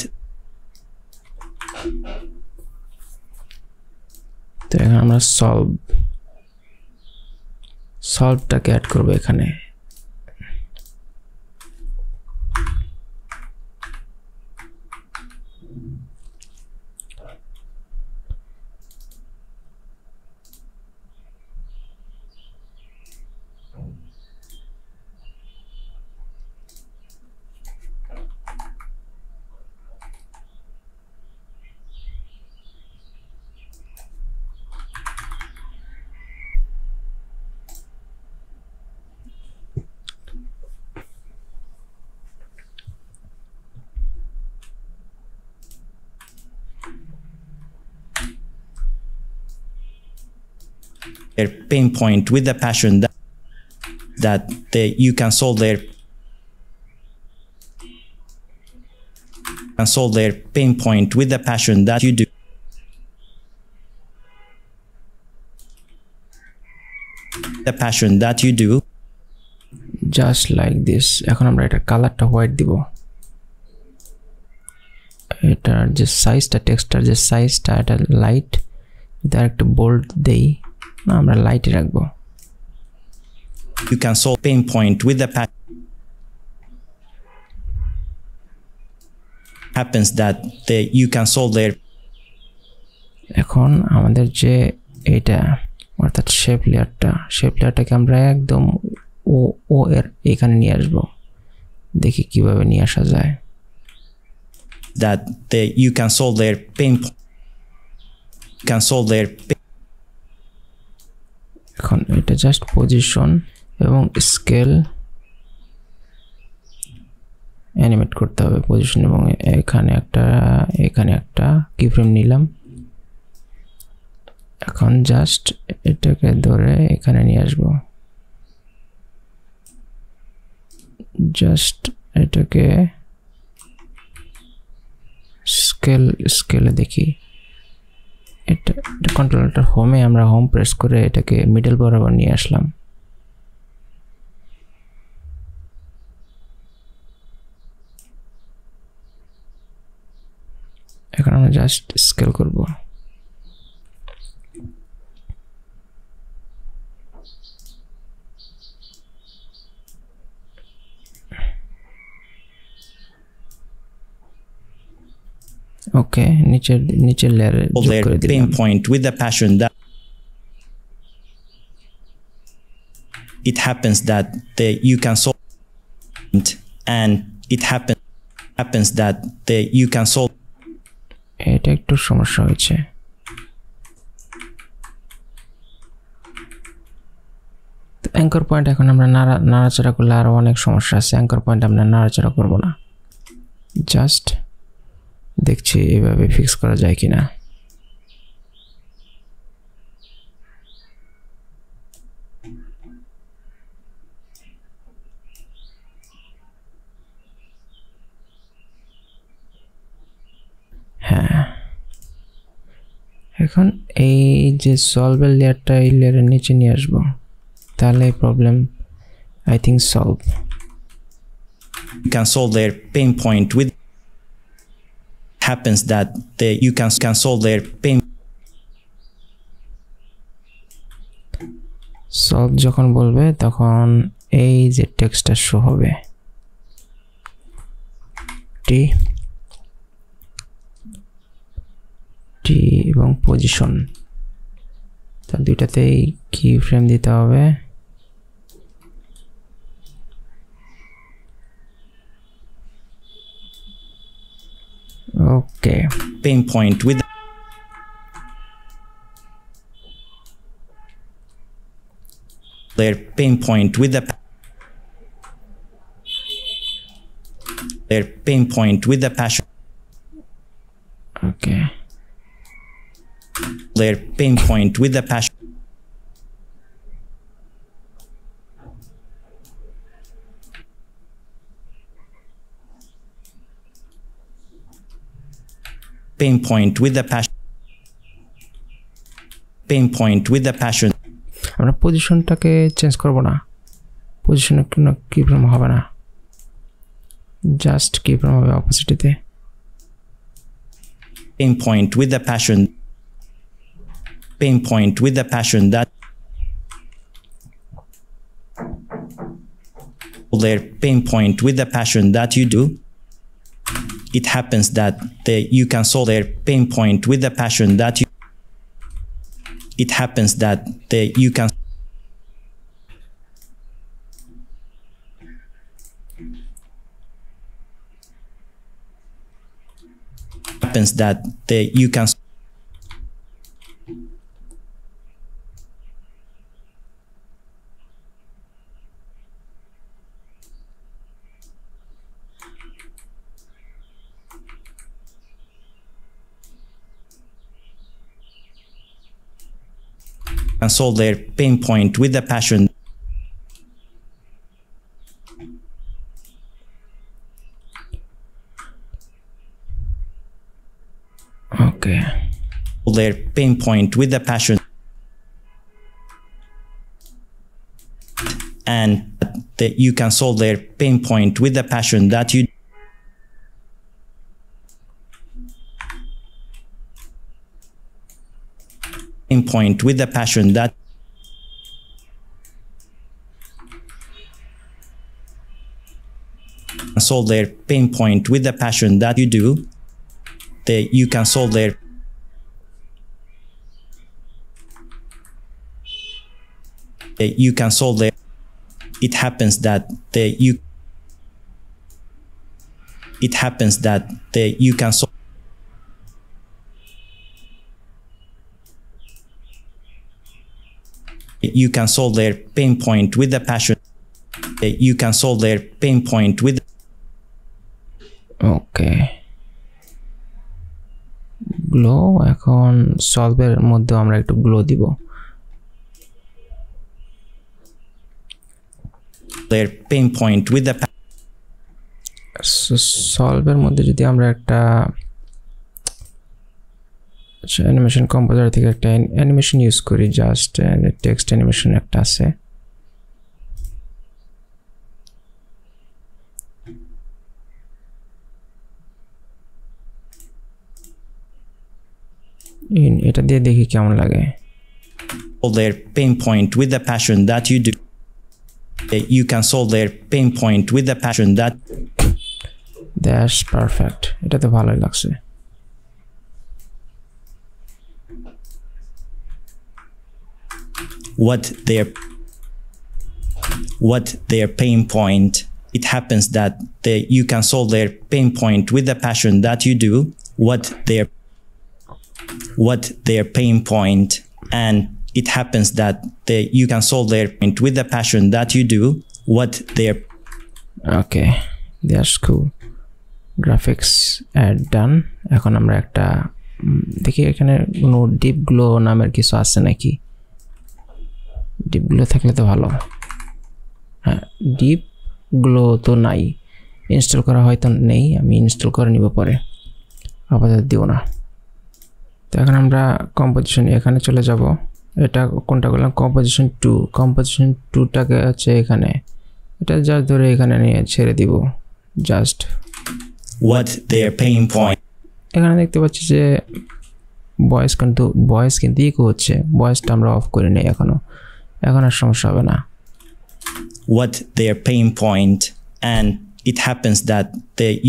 তো এখন আমরা সলভটাকে অ্যাড করবো এখানে। Their pain point with the passion that you can solve their pain point with the passion that you do. The passion that you do. Just like this. এখন আমরা এটা কালারটা white দিব। এটার যে সাইজটা, টেক্সটার যে সাইজটা, এটা লাইট, এটা একটা বোল্ড দেই, আমরা লাইটে রাখবো। You can solve pain point with the passion. Happens that you can solve their. এখন আমাদের যে এটা অর্থাৎ শেপ লেয়ারটাকে আমরা একদম ও এর এখানে নিয়ে আসবো, দেখি কিভাবে নিয়ে আসা যায়। That you can solve their pain. Can solve their. এখন এটা জাস্ট পজিশন এবং স্কেল অ্যানিমেট করতে হবে। পজিশন এবং এখানে একটা কিফ্রেম নিলাম। এখন জাস্ট এটাকে ধরে এখানে নিয়ে আসবো। জাস্ট এটাকে স্কেলে দেখি। এটা কন্ট্রোলারটা হোমে, আমরা হোম প্রেস করে এটাকে মিডল বরাবর নিয়ে আসলাম। এখন আমরা জাস্ট স্কেল করব। ওকে, নিচের লেয়ারে যোগ করে দিলাম। Pain point with the passion that it happens that you can solve, and it happens that you can solve. এটা একটু সমস্যা হয়েছে। অ্যাঙ্কর পয়েন্ট এখন আমরা নাড়াচাড়া করলে আরো অনেক সমস্যা আছে। অ্যাঙ্কর পয়েন্ট আমরা নাড়াচাড়া করব না, জাস্ট দেখছি এভাবে ফিক্স করা যায় কিনা। হ্যাঁ, এখন এই যে সলভের লেয়ারটা এই লেয়ারের নিচে নিয়ে আসবো, তাহলে problem I think solve. You can solve their pain point with. Happens that you can solve their pain. Solve যখন বলবে তখন এই যে টেক্সটটা শো হবে। টি এবং পজিশন, তার দুইটাতেই কি ফ্রেম দিতে হবে। ওকে, pain point with their pain point with the passion. Okay. Their pain point with the passion. Pain point with the passion. Pain point with the passion. আমরা পজিশনটাকে চেঞ্জ করব না, পজিশনে কোনো কি ফ্রেম হবে না, জাস্ট কি ফ্রেম হবে অপোজিটিতে। Pain point with the passion. Pain point with the passion that their pain point with the passion that you do. It happens that you can solve their pain point with the passion that you. It happens that you can. Happens that you can. And solve their pain point with the passion. Okay. Their pain point with the passion. And you can solve their pain point with the passion that you. Pain point with the passion that solve their pain point with the passion that you do. You can solve their you can solve their. It happens that you. It happens that you can solve. You can solve their pain point with the passion. You can solve their pain point with. Okay. Glow, এখন সলভের মধ্যে আমরা একটু glow দিব। Their pain point with the. সলভের মধ্যে যদি আমরা একটা animation composer থেকে একটা অ্যানিমেশন ইউজ করি, জাস্ট টেক্সট অ্যানিমেশন একটা আছে, এটা দিয়ে দেখি কেমন লাগে। Their pain point with the passion that you do. You can solve their pain point with the passion that. That's perfect. এটা তো ভালোই লাগছে। What their pain point. It happens that you can solve their pain point with the passion that you do. What their pain point, and it happens that you can solve their point with the passion that you do. What their. Okay, that's cool. Graphics add done. এখন আমরা একটা দেখি এখানে কোনো deep glow নামের কিছু আছে নাকি। ডিপ গ্লো থাকলে তো ভালো। হ্যাঁ, ডিপ গ্লো তো নাই, ইনস্টল করা হয়তো নেই, আমি ইনস্টল করে নিব পরে, আপাতত দিব না। তো এখন আমরা কম্পোজিশন এখানে চলে যাব। এটা কোনটা করলাম, কম্পোজিশন 2। কম্পোজিশন 2টাকে আছে এখানে, এটা যা ধরে এখানে নিয়ে ছেড়ে দিব just. What their pain point. এখানে দেখতে পাচ্ছি যে ভয়েস কিন্তু ইকো হচ্ছে, ভয়েসটা আমরা অফ করে নেই এখনো, এখন আর সমস্যা হবে না। What their pain point, and it happens that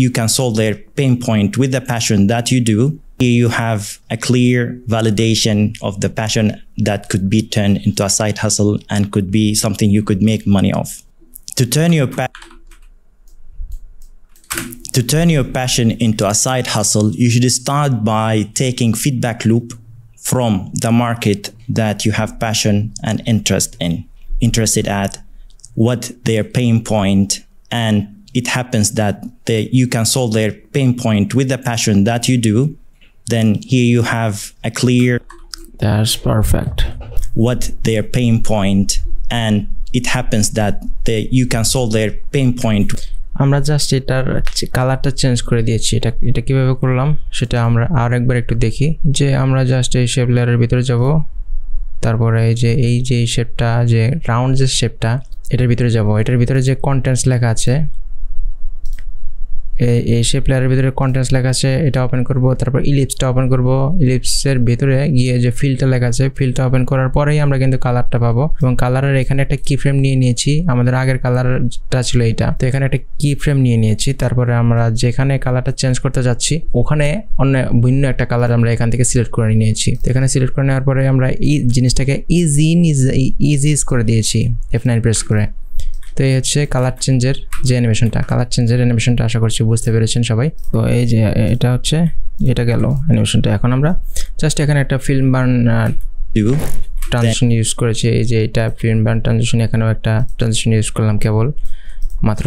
you can solve their pain point with the passion that you do. Here you have a clear validation of the passion that could be turned into a side hustle and could be something you could make money off. To turn your passion into a side hustle, you should start by taking feedback loop from the market that you have passion and interested at, what their pain point, and it happens that you can solve their pain point with the passion that you do. Then here you have a clear, that's perfect, what their pain point, and it happens that you can solve their pain point. আমরা just এটার কালারটা change করে দিয়েছি। এটা কিভাবে করলাম সেটা আমরা আরেকবার একটু দেখি। যে আমরা জাস্ট এই শেপ লেয়ারের ভিতরে যাব, তারপরে এই যে শেপটা, যে রাউন্ড যে শেপটা, এটার ভিতরে যাব। এটার ভিতরে যে কন্টেন্টস লেখা আছে, এই শেপ লেয়ারের ভিতরে কন্টেন্টস লেখা আছে, এটা ওপেন করব। তারপর ইলিপসটা ওপেন করব। ইলিপসের ভিতরে গিয়ে যে ফিলটা লেখা আছে, ফিলটা ওপেন করার পরেই আমরা কিন্তু কালারটা পাবো। এবং কালারের এখানে একটা কি ফ্রেম নিয়ে নিয়েছি। আমাদের আগের কালারটা ছিল এটা, তো এখানে একটা কি ফ্রেম নিয়ে নিয়েছি। তারপরে আমরা যেখানে কালারটা চেঞ্জ করতে যাচ্ছি ওখানে অন্য ভিন্ন একটা কালার আমরা এখান থেকে সিলেক্ট করে নিয়েছি। তো এখানে সিলেক্ট করে নেওয়ার পরে আমরা এই জিনিসটাকে ইজিজ করে দিয়েছি F9 প্রেস করে। তো এই হচ্ছে কালার চেঞ্জের যে অ্যানিমেশনটা, আশা করছি বুঝতে পেরেছেন সবাই। তো এই যে এটা হচ্ছে, এটা গেল অ্যানিমেশনটা। এখন আমরা জাস্ট এখানে একটা ফিল্ম বার্ন ট্রানজিশন ইউজ করেছি। এই যে এটা ফিল্ম বার্ন ট্রানজিশন, এখানেও একটা ট্রানজিশন ইউজ করলাম কেবল মাত্র।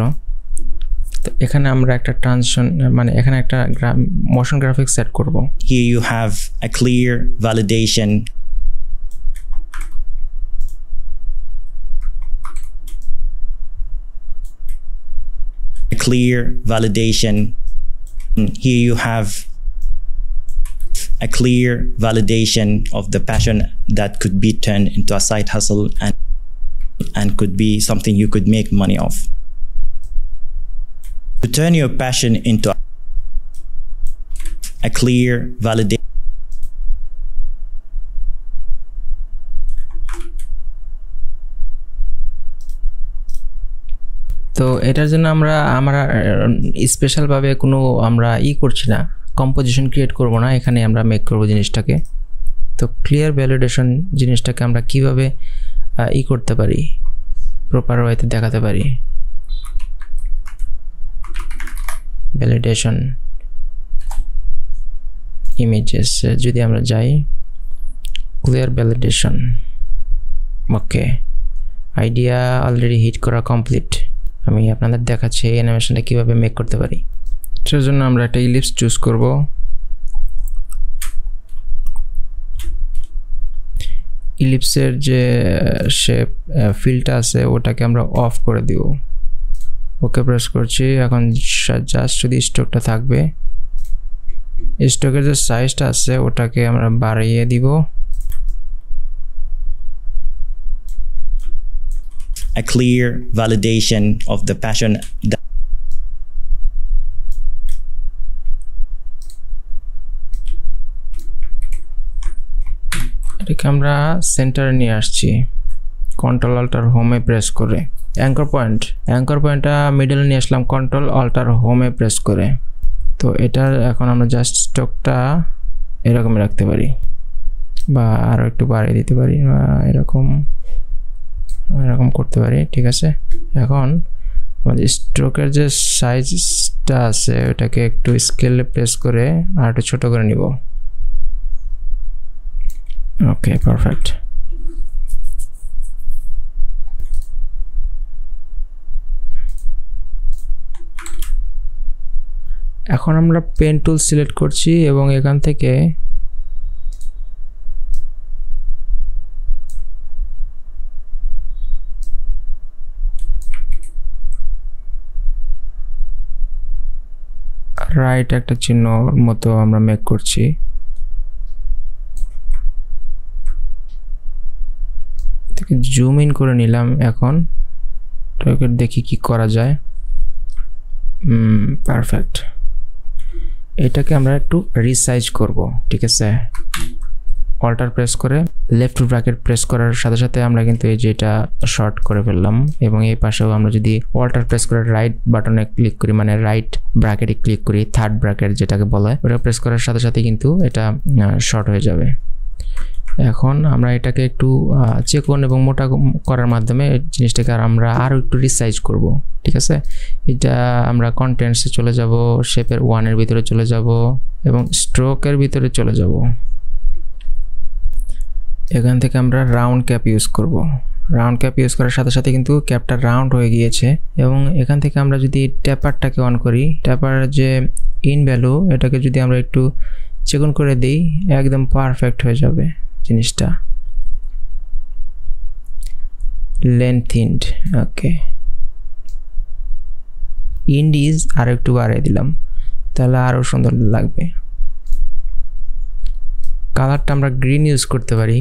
তো এখানে আমরা একটা ট্রানজিশন, মানে এখানে একটা মোশন গ্রাফিক্স সেট করব। Here you have a clear validation. Here you have a clear validation of the passion that could be turned into a side hustle and could be something you could make money off. To turn your passion into a clear validation. তো এটার জন্য আমরা স্পেশালভাবে কোনো আমরা করছি না, composition create করব না, এখানে আমরা মেক করব জিনিসটাকে। তো ক্লিয়ার ভ্যালিডেশন জিনিসটাকে আমরা কিভাবে করতে পারি, প্রপার ওয়েতে দেখাতে পারি। ভ্যালিডেশন ইমেজেস যদি আমরা যাই, ক্লিয়ার ভ্যালিডেশন, ওকে, আইডিয়া অলরেডি হিট করা কমপ্লিট। আমি আপনাদের দেখাচ্ছি এই অ্যানিমেশনটা কীভাবে মেক করতে পারি। সেজন্য আমরা একটা ইলিপস চুজ করব। ইলিপসের যে শেপ ফিলটা আছে ওটাকে আমরা অফ করে দিব। ওকে প্রেস করছি। এখন জাস্ট যদি স্ট্রোকটা থাকবে, স্ট্রোকের যে সাইজটা আছে ওটাকে আমরা বাড়িয়ে দিব। A clear validation of the passion that এটাকে আমরা সেন্টারে নিয়ে আসছি, কন্ট্রোল অল্টার হোমে প্রেস করে। অ্যাঙ্কর পয়েন্টটা মিডলে নিয়ে আসলাম, কন্ট্রোল অল্টার হোমে প্রেস করে। তো এটার এখন আমরা জাস্ট স্ট্রোকটা এরকমই রাখতে পারি, বা আরও একটু বাড়িয়ে দিতে পারি, বা এরকম করতে পারি। ঠিক আছে, এখন আমাদের স্ট্রোকের যে সাইজটা আছে ওটাকে একটু স্কেলে প্রেস করে আর একটু ছোট করে নিব। ওকে, পারফেক্ট। এখন আমরা পেন টুল সিলেক্ট করছি এবং এখান থেকে রাইট একটা চিহ্ন মতো আমরা মেক করছি। থেকে জুম ইন করে নিলাম। এখন দেখি কি করা যায়। পারফেক্ট। এটাকে আমরা একটু রিসাইজ করব। ঠিক আছে, অল্টার প্রেস করে লেফট ব্র্যাকেট প্রেস করার সাথে সাথে আমরা কিন্তু এই যেটা শর্ট করে ফেললাম এবং এই পাশেও আমরা যদি অল্টার প্রেস করে রাইট বাটনে ক্লিক করি মানে রাইট ব্র্যাকেটে ক্লিক করি থার্ড ব্র্যাকেট যেটাকে বলা হয় ওটা প্রেস করার সাথে সাথে কিন্তু এটা শর্ট হয়ে যাবে। এখন আমরা এটাকে একটু চিকন এবং মোটা করার মাধ্যমে জিনিসটাকে আমরা আরও একটু রিসাইজ করব। ঠিক আছে, এটা আমরা কন্টেন্টসে চলে যাব, শেপের 1 ভিতরে চলে যাব এবং স্ট্রোকের ভিতরে চলে যাব। এখান থেকে আমরা রাউন্ড ক্যাপ ইউজ করব। রাউন্ড ক্যাপ ইউজ করার সাথে সাথে কিন্তু ক্যাপটা রাউন্ড হয়ে গিয়েছে এবং এখান থেকে আমরা যদি ট্যাপারটাকে অন করি, ট্যাপার যে ইন ভ্যালু এটাকে যদি আমরা একটু চিকন করে দিই একদম পারফেক্ট হয়ে যাবে জিনিসটা। লেন্থিন্ড, ওকে, ইন্ডিজ আর একটু বাড়িয়ে দিলাম তাহলে আরও সুন্দর লাগবে। কালারটা আমরা গ্রিন ইউজ করতে পারি,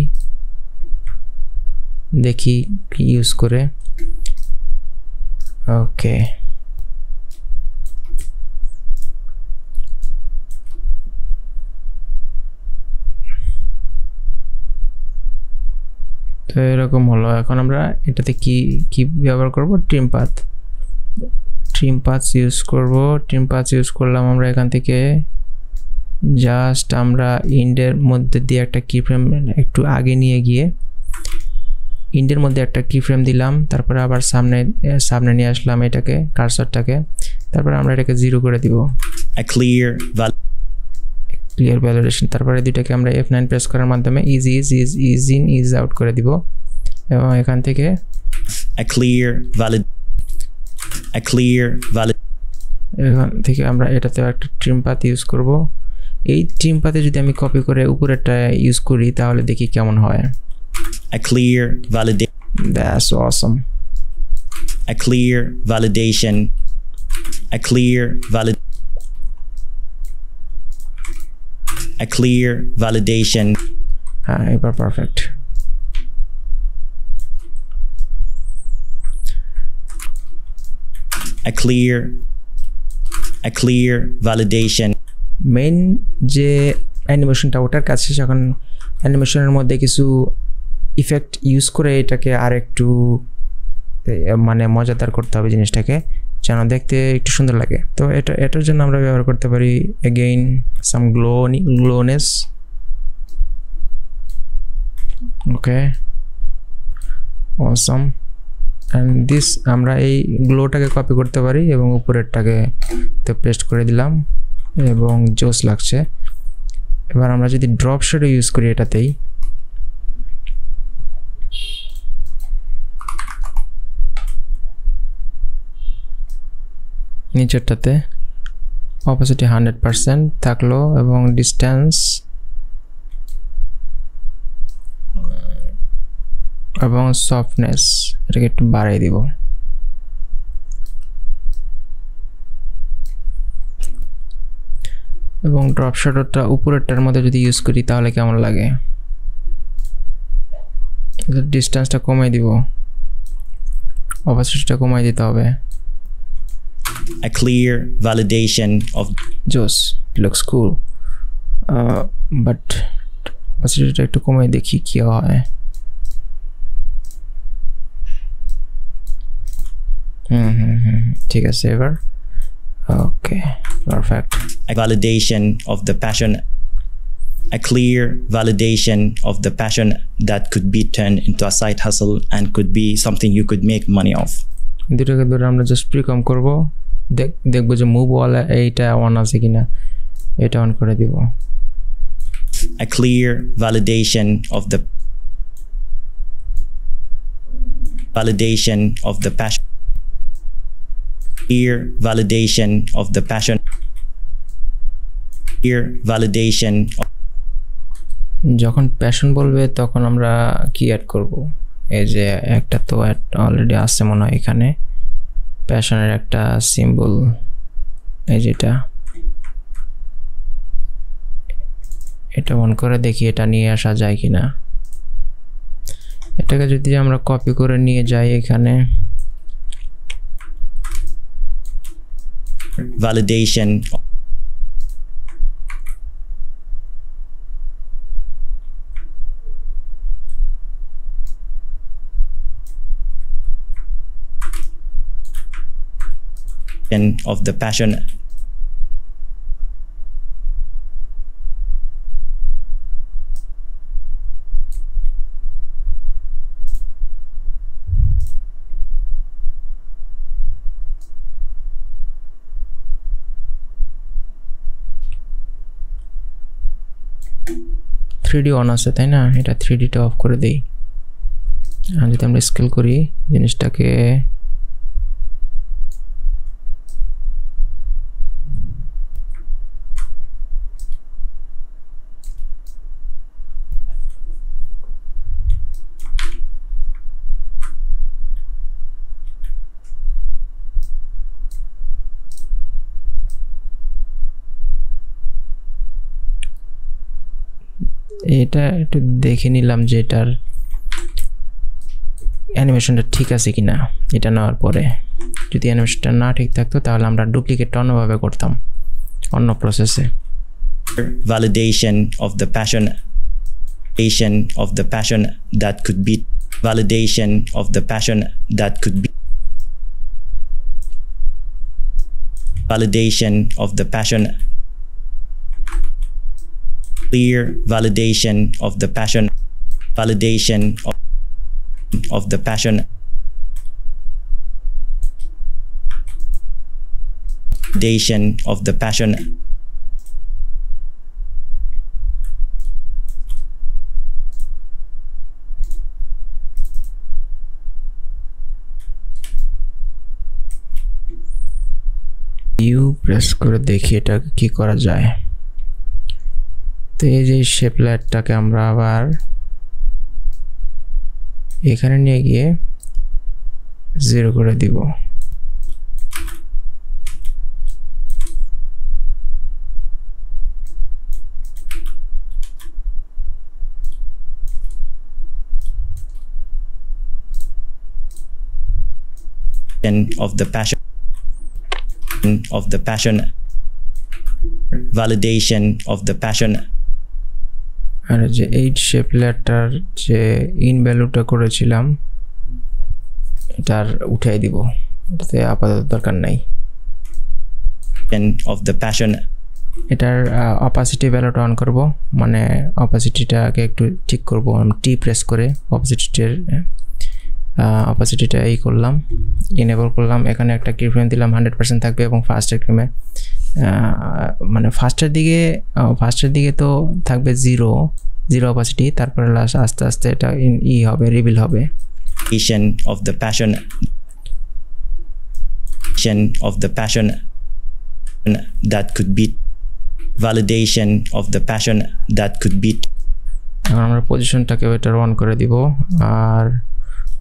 দেখি কি ইউজ করে। ওকে, তো এরকম হলো। এখন আমরা এটাতে কি ব্যবহার করব, ট্রিম পাথ ইউজ করব। ট্রিম পাথ ইউজ করলাম আমরা এখান থেকে জাস্ট আমরা ইন্ডের মধ্যে দিয়ে একটা কি ফ্রেম একটু আগে নিয়ে গিয়ে ইন্ডের মধ্যে একটা কি ফ্রেম দিলাম, তারপরে আবার সামনে নিয়ে আসলাম এটাকে কার্সারটাকে, তারপরে আমরা এটাকে 0 করে দিব। ক্লিয়ার ভ্যালিডেশন, তারপরে দুইটাকে আমরা F9 প্রেস করার মাধ্যমে ইজ ইন ইজ আউট করে দিব এবং এখান থেকে এখান থেকে আমরা এটাতেও একটা ট্রিম পাথ ইউজ করব। এই ট্রিম পাথে যদি আমি কপি করে উপরেরটা ইউজ করি তাহলে দেখি কেমন হয়। That's awesome. A clear validation. এবার perfect. A clear validation. Main যে অ্যানিমেশনটা ওটার কাছে যখন অ্যানিমেশনের মধ্যে কিছু ইফেক্ট ইউজ করে এটাকে আর একটু মানে মজাদার করতে হবে জিনিসটাকে যেন দেখতে একটু সুন্দর লাগে। তো এটার জন্য আমরা ব্যবহার করতে পারি again some glowness. Okay, awesome. And this আমরা এই গ্লোটাকে কপি করতে পারি এবং উপরেরটাকে তো পেস্ট করে দিলাম এবং জোস লাগছে। এবার আমরা যদি ড্রপ শেডও ইউজ করি এটাতেই, নিচেরটাতে অপোসিটি 100% থাকলো এবং ডিস্টেন্স এবং সফটনেস এটাকে একটু বাড়িয়ে দিব। এবং ড্রপ শ্যাডোটা উপরেরটার মধ্যে যদি ইউজ করি তাহলে কেমন লাগে, ডিস্টেন্সটা কমিয়ে দিব, অপোসিটিটা কমিয়ে দিতে হবে। A clear validation of Joss looks cool, but opacity একটু কমিয়ে দেখি কি হয়। ঠিক আছে এবার okay perfect. A validation of the passion, a clear validation of the passion that could be turned into a side hustle and could be something you could make money off. দুটোকে ধরে আমরা জাস্ট প্রিকম করব, দেখবো যে move ওয়ালা এইটা on আছে কিনা, এটা অন করে দিব। A clear validation of the passion, clear validation of the passion, clear validation যখন প্যাশন বলবে তখন আমরা কি অ্যাড করব, এই যে একটা তো অ্যাড অলরেডি আছে মনে হয় এখানে, প্যাশনের একটা সিম্বল, এই যেটা, এটা অন করে দেখি এটা নিয়ে আসা যায় কিনা। এটাকে যদি আমরা কপি করে নিয়ে যাই এখানে, validation . of the passion three D on আছে তাই না, এটা 3Dটা অফ করে দেই। আর যদি আমরা স্কেল করি জিনিসটাকে, এটা একটু দেখে নিলাম যে এটার অ্যানিমেশনটা ঠিক আছে কিনা। এটা নেওয়ার পরে যদি অ্যানিমেশনটা না ঠিক থাকতো তাহলে আমরা ডুপ্লিকেট অন্যভাবে করতাম অন্য প্রসেসে। validation of the passion that could be validation of the passion that could be validation of the passion clear validation of the passion validation of the passion validation of the passion you press করে দেখি এটা কি করা যায়। তো এই যে shape লেয়ারটাকে আমরা আবার এখানে নিয়ে গিয়ে 0 করে দিব। of the passion validation of the passion আর যে এই শেপ লেয়ারটার যে ইন ভ্যালুটা করেছিলাম এটার উঠাই দিব, এটাতে আপাতত দরকার নাই। of the passion এটার অপাসিটি ভ্যালুটা অন করব, মানে অপাসিটিটাকে একটু ঠিক করব। আমি টি প্রেস করে অপাসিটিটা এই করলাম, ইনেবল করলাম। এখানে একটা কি ফ্রেম দিলাম 100% থাকবে এবং ফার্স্টের ফ্রেমে মানে ফার্স্টের দিকে তো থাকবে 0 অপাসিটি, তারপরে লাস্ট আস্তে আস্তে এটা হবে, রিভিল হবে। of the passion that could be validation of the passion that could be এখন আমরা পজিশনটাকে এটা অন করে দিব আর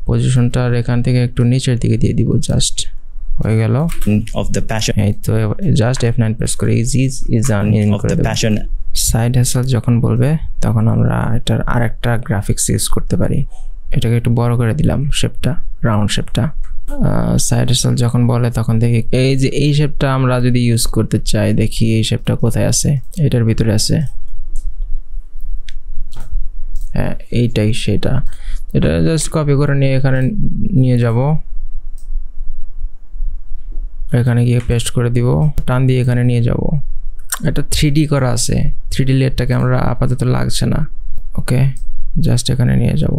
পজিশনটা এখান থেকে একটু নিচের দিকে দিয়ে দিব, জাস্ট হয়ে গেল। of the passion এই তো জাস্ট F9 প্রেস করে is on of the passion side hassle যখন বলবে তখন আমরা এটার আরেকটা গ্রাফিক্স ইউজ করতে পারি। এটাকে একটু বড় করে দিলাম শেপটা, রাউন্ড শেপটা। সাইড হ্যাসেল যখন বলে তখন দেখি এই যে এই শেপটা আমরা যদি ইউজ করতে চাই, দেখি এই শেপটা কোথায় আছে, এটার ভিতরে আছে। হ্যাঁ এইটাই সেটা। এটা জাস্ট কপি করে নিয়ে এখানে নিয়ে যাব, এখানে গিয়ে পেস্ট করে দিব, টান দিয়ে এখানে নিয়ে যাব। এটা 3D করা আছে, 3D লেয়ারটাকে আমরা আপাতত লাগছে না। ওকে, জাস্ট এখানে নিয়ে যাব।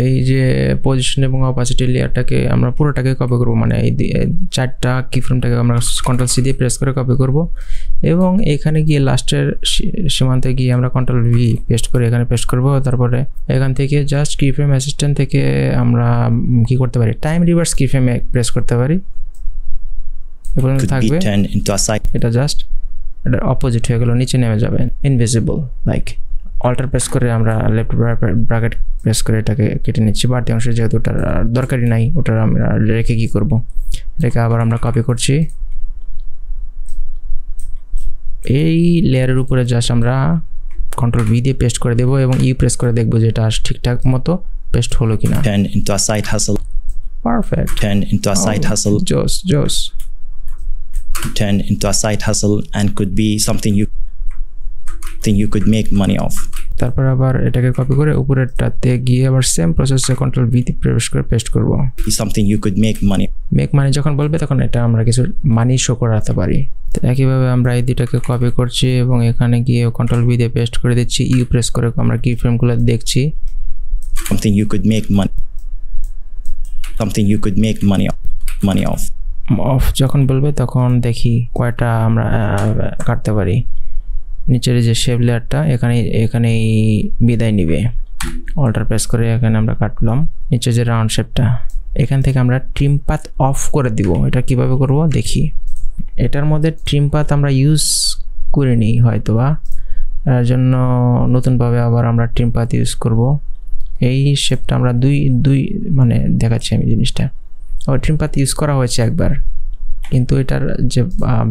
এই যে পজিশন এবং অপাসিটি লেয়ারটাকে আমরা পুরোটাকে কপি করব, মানে এই 4টা কিফ্রেমটাকে আমরা কন্ট্রোল সি দিয়ে প্রেস করে কপি করব এবং এখানে গিয়ে লাস্টের সীমান্তে গিয়ে আমরা কন্ট্রোল ভি পেস্ট করে এখানে পেস্ট করব। তারপরে এখান থেকে জাস্ট কিফ্রেম অ্যাসিস্ট্যান্ট থেকে আমরা কি করতে পারি, টাইম রিভার্স কিফ্রেমে প্রেস করতে পারি। এরপর থাকবে এটা জাস্ট এটা অপোজিট হয়ে গেল, নিচে নেমে যাবে, ইনভিজিবল। লাইক অল্টার প্রেস করে আমরা লেফট ব্র্যাকেট প্রেস করে এটাকে কেটে নিচ্ছি বাড়তি অংশে, যেহেতু ওটার দরকারই নাই, ওটার আমরা রেখে কি করব, রেখে আবার আমরা কপি করছি। এই লেয়ারের উপরে জাস্ট আমরা কন্ট্রোল ভি দিয়ে পেস্ট করে দেবো এবং ইউ প্রেস করে দেখবো যে এটা ঠিকঠাক মতো পেস্ট হলো কিনা। turn into a side hustle perfect, turn into a side hustle জোস turn into a side hustle and could be something you could make money off. তারপর আবার এটাকে কপি করে উপরেরটাতে গিয়ে আবার সেম প্রসেসে কন্ট্রোল ভি তে প্রবেশ করে পেস্ট করব। Something you could make money. Make money যখন বলবে তখন এটা আমরা কিছু মানি শো করাতে পারি। তো একইভাবে আমরা এই দুটাকে কপি করছি এবং এখানে গিয়ে কন্ট্রোল ভি দিয়ে পেস্ট করে দিচ্ছি। ইউ প্রেস করে আমরা কি ফ্রেমগুলো দেখছি। Something you could make money. Something you could make money off. Of যখন বলবে তখন দেখি কয়টা আমরা কাটতে পারি। নিচের যে শেপ লেয়ারটা এখানেই বিদায় নিবে। অল্টার প্রেস করে এখানে আমরা কাটলাম নিচে যে রাউন্ড শেপটা। এখান থেকে আমরা ট্রিম পাথ অফ করে দিব। এটা কিভাবে করব দেখি। এটার মধ্যে ট্রিম পাথ আমরা ইউজ করিনি হয়তোবা, এর জন্য নতুনভাবে আবার আমরা ট্রিম পাথ ইউজ করব। এই শেপটা আমরা দুই মানে দেখাচ্ছি আমি জিনিসটা। ওই ট্রিম পাথ ইউজ করা হয়েছে একবার, কিন্তু এটার যে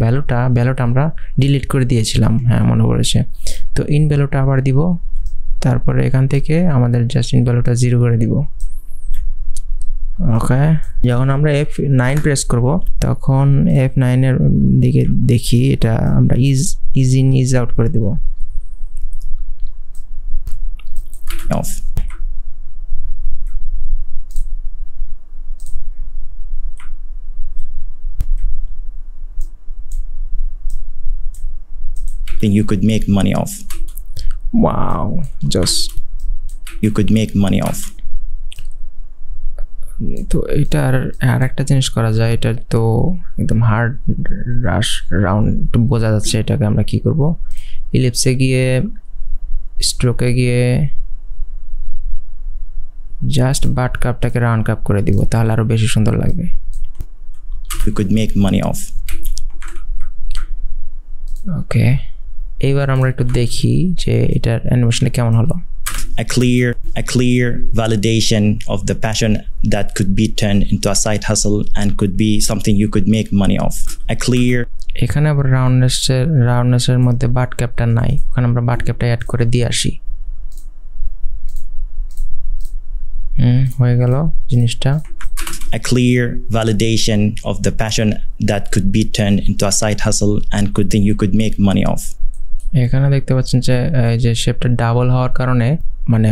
ভ্যালুটা আমরা ডিলিট করে দিয়েছিলাম। হ্যাঁ মনে পড়েছে। তো ইন ভ্যালুটা আবার দিব, তারপরে এখান থেকে আমাদের জাস্ট ইন ভ্যালুটা 0 করে দিব। ওকে, যখন আমরা F9 প্রেস করব তখন F9 এর দিকে দেখি এটা আমরা ইজ ইন ইজ আউট করে দিব। Off. Thing you could make money off. Wow, just You could make money off. তো এটার আর একটা জিনিস করা যায়। এটা তো একদম হার্ড রাউন্ড বোঝা যাচ্ছে। এটাকে আমরা কি করব, ইলিপসে গিয়ে স্ট্রোকে গিয়ে জাস্ট বাট কাপটাকে রাউন্ড কাপ করে দিব, তাহলে আরো বেশি সুন্দর লাগবে। You could make money off. ওকে, এইবার আমরা একটু দেখি যে এটার অ্যানিমেশনে কেমন হলো। A clear validation of the passion that could be turned into a side hustle and could be something you could make money off. A clear. এখানে আবার রাউন্ডনেসের মধ্যে বাট ক্যাপটা নাই, ওখানে আমরা বাট ক্যাপটা অ্যাড করে দিয়ে আসি। হয়ে গেল জিনিসটা। A clear validation of the passion that could be turned into a side hustle and could think you could make money off. এখানে দেখতে পাচ্ছেন যে শেপটা ডাবল হওয়ার কারণে মানে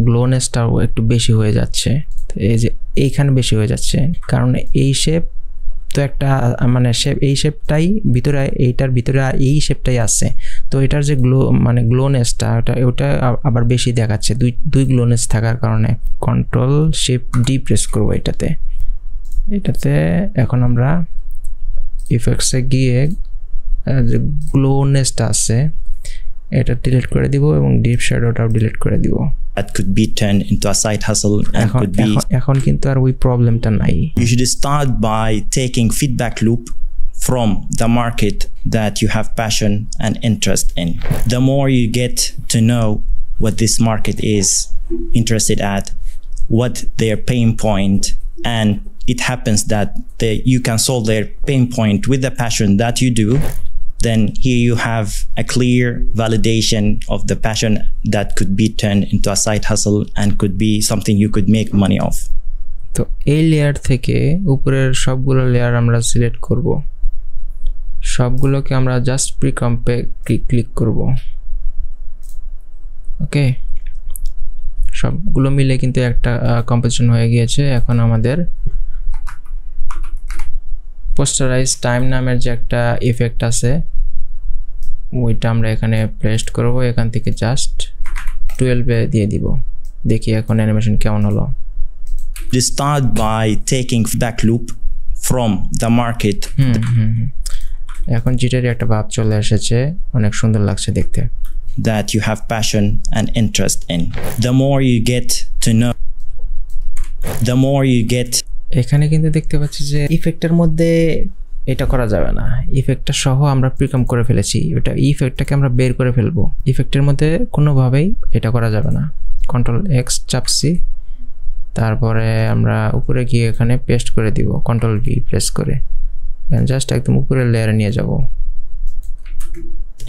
গ্লোনেসটাও একটু বেশি হয়ে যাচ্ছে। তো এই যে এইখানে বেশি হয়ে যাচ্ছে কারণ এই শেপ তো একটা মানে এই শেপটাই ভিতরে, এইটার ভিতরে এই শেপটাই আছে। তো এটার যে গ্লোনেসটা ওটা আবার বেশি দেখাচ্ছে দুই গ্লোনেস থাকার কারণে। কন্ট্রোল শিফট ডি প্রেস করবো এটাতে। এখন আমরা ইফেক্টসে গিয়ে যে গ্লোনেসটা আছে এটা ডিলিট করে দিব এবং ডিপ শ্যাডোটাও ডিলিট করে দিব। That could be turned into a side hustle and could be. এখন কিন্তু আর ওই প্রবলেমটা নাই। You should start by taking feedback loop from the market that you have passion and interest in. The more you get to know what this market is interested at, what their pain point, and it happens that you can solve their pain point with the passion that you do, then here you have a clear validation of the passion that could be turned into a side hustle and could be something you could make money off. তো এই layer থেকে উপরের সবগুলো layer আমরা select করব, সবগুলোকে আমরা just প্রিকম্পে click করব। ওকে, সবগুলো মিলে কিন্তু একটা কম্পোজিশন হয়ে গিয়েছে। এখন আমাদের পোস্টারাইজ টাইম নামের যে একটা ইফেক্ট আছে ওইটা আমরা এখানে প্লেস করব। এখান থেকে জাস্ট 12 এ দিয়ে দিব। দেখি এখন অ্যানিমেশন কেমন হলো। Start by taking feedback loop from the market. এখন জিটারি একটা ভাব চলে এসেছে, অনেক সুন্দর লাগছে দেখতে। That you have passion and interest in. The more you get to know, the more you get. এখানে কিন্তু দেখতে পাচ্ছি যে ইফেক্টের মধ্যে এটা করা যাবে না। ইফেক্টটা সহ আমরা প্রিকম করে ফেলেছি। ওটা ইফেক্টটাকে আমরা বের করে ফেলবো। ইফেক্টের মধ্যে কোনোভাবেই এটা করা যাবে না। কন্ট্রোল এক্স চাপছি, তারপরে আমরা উপরে গিয়ে এখানে পেস্ট করে দিব। কন্ট্রোল ভি প্রেস করে জাস্ট একদম উপরের লেয়ারে নিয়ে যাব।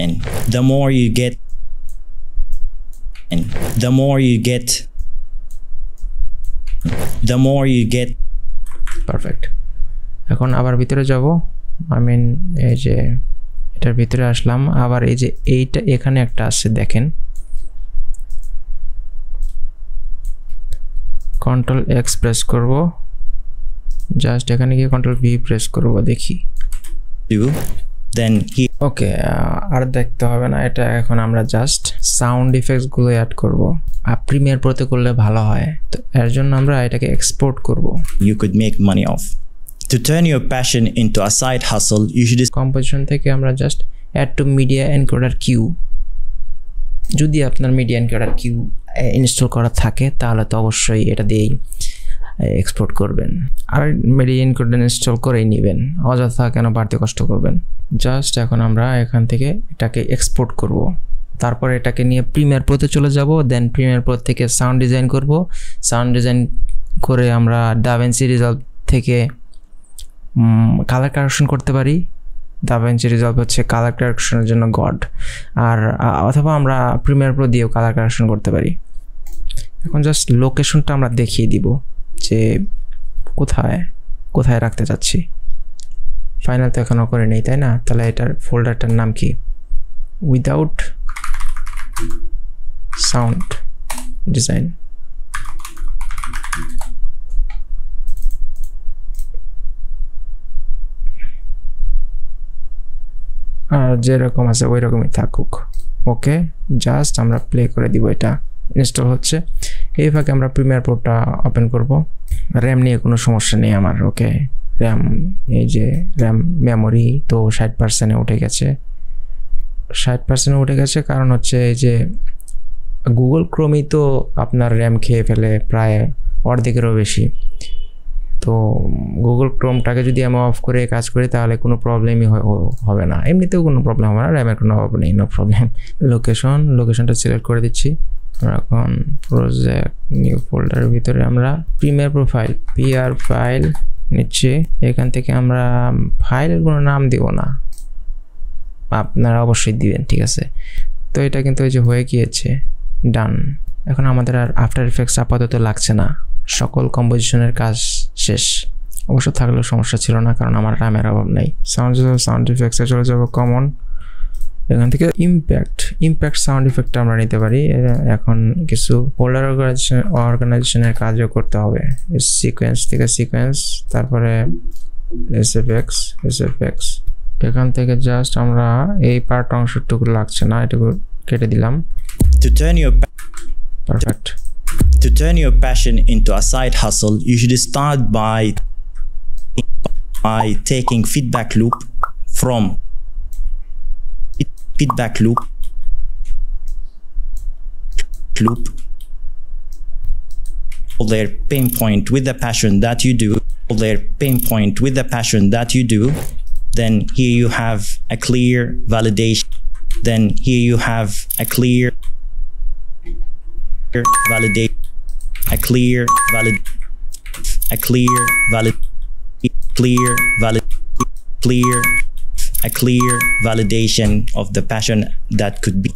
And the more you get, and the more you get, the more you get. Perfect. এখন আবার ভিতরে যাব। এই যে এটার ভিতরে আসলাম। আবার এই যে এইটা এখানে একটা আছে দেখেন, কন্ট্রোল এক্স প্রেস করব, জাস্ট এখানে গিয়ে কন্ট্রোল ভি প্রেস করব, দেখি then he ওকে আর দেখতে হবে না এটা। এখন আমরা জাস্ট সাউন্ড ইফেক্টসগুলো অ্যাড করব, আর প্রিমিয়ার প্রোতে করলে ভালো হয়। তো এর জন্য আমরা এটাকে এক্সপোর্ট করব। you could make money off. To turn your passion into a side hustle, you should composition থেকে আমরা just add to media encoder queue, যদি আপনার মিডিয়া এনকোডার কিউ ইনস্টল করা থাকে তাহলে তো অবশ্যই এটা দিয়েই এক্সপোর্ট করবেন, আর মিডিয়া এনকোডার ইনস্টল করেই নেবেন, অযথা কেন বাড়তি কষ্ট করবেন। জাস্ট এখন আমরা এখান থেকে এটাকে এক্সপোর্ট করব, তারপর এটাকে নিয়ে প্রিমিয়ার প্রোতে চলে যাব, দেন প্রিমিয়ার প্রো থেকে সাউন্ড ডিজাইন করব। সাউন্ড ডিজাইন করে আমরা ডাভিনসি রিজলভ থেকে কালার কারেকশন করতে পারি। ডাভিনসি রিজলভ হচ্ছে কালার কারেকশনের জন্য গড, আর অথবা আমরা প্রিমিয়ার প্রো দিয়েও কালার কারেকশন করতে পারি। এখন জাস্ট লোকেশনটা আমরা দেখিয়ে দিব যে কোথায় কোথায় রাখতে চাচ্ছি। ফাইনাল তো এখনও করে নেই, তাই না? তাহলে এটার ফোল্ডারটার নাম কি? Without sound design. আর যেরকম আছে ওই রকমই থাকুক। ওকে, জাস্ট আমরা প্লে করে দিব, এটা ইনস্টল হচ্ছে। এই ফাঁকে আমরা প্রিমিয়ার প্রোটা ওপেন করব। র্যাম নিয়ে কোনো সমস্যা নেই আমার। ওকে, র্যাম, এই যে র্যাম মেমোরি তো 60% উঠে গেছে, 60% উঠে গেছে। কারণ হচ্ছে এই যে গুগল ক্রোমই তো আপনার র্যাম খেয়ে ফেলে প্রায় অর্ধেকেরও বেশি। তো গুগল ক্রোমটাকে যদি আমি অফ করে কাজ করি তাহলে কোনো প্রবলেমই হবে না, এমনিতেও কোনো প্রবলেম হবে না, র্যামের কোনো অভাব নেই, নো প্রবলেম। লোকেশনটা সিলেক্ট করে দিচ্ছি। এখন প্রজেক্ট নিউ ফোল্ডারের ভিতরে আমরা প্রিমিয়ার প্রোফাইল পিআর ফাইল নিচ্ছি। এখান থেকে আমরা ফাইলের কোনো নাম দিব না, আপনারা অবশ্যই দিবেন, ঠিক আছে? তো এটা কিন্তু ওই যে হয়ে গিয়েছে, ডান। এখন আমাদের আর আফটার ইফেক্টস আপাতত লাগছে না, সকল কম্পোজিশনের কাজ শেষ। অবশ্য থাকলেও সমস্যা ছিল না, কারণ আমার র্যামের অভাব নেই। সাউন্ড ইফেক্টসে চলে যাব, কমন। এখান থেকে ইম্প্যাক্ট সাউন্ড ইফেক্টটা আমরা নিতে পারি। এখন কিছু ফোল্ডার অর্গানাইজেশনের কাজও করতে হবে। সিকোয়েন্স থেকে সিকোয়েন্স, তারপরে এসএফএক্স। এখান থেকে জাস্ট আমরা এই পার্ট অংশটুকু লাগছে না, এটুকু কেটে দিলাম। Perfect. To turn your passion into a side hustle, you should start by taking feedback loop from their pain point with the passion that you do, then here you have a clear validation. Validation of the passion that could be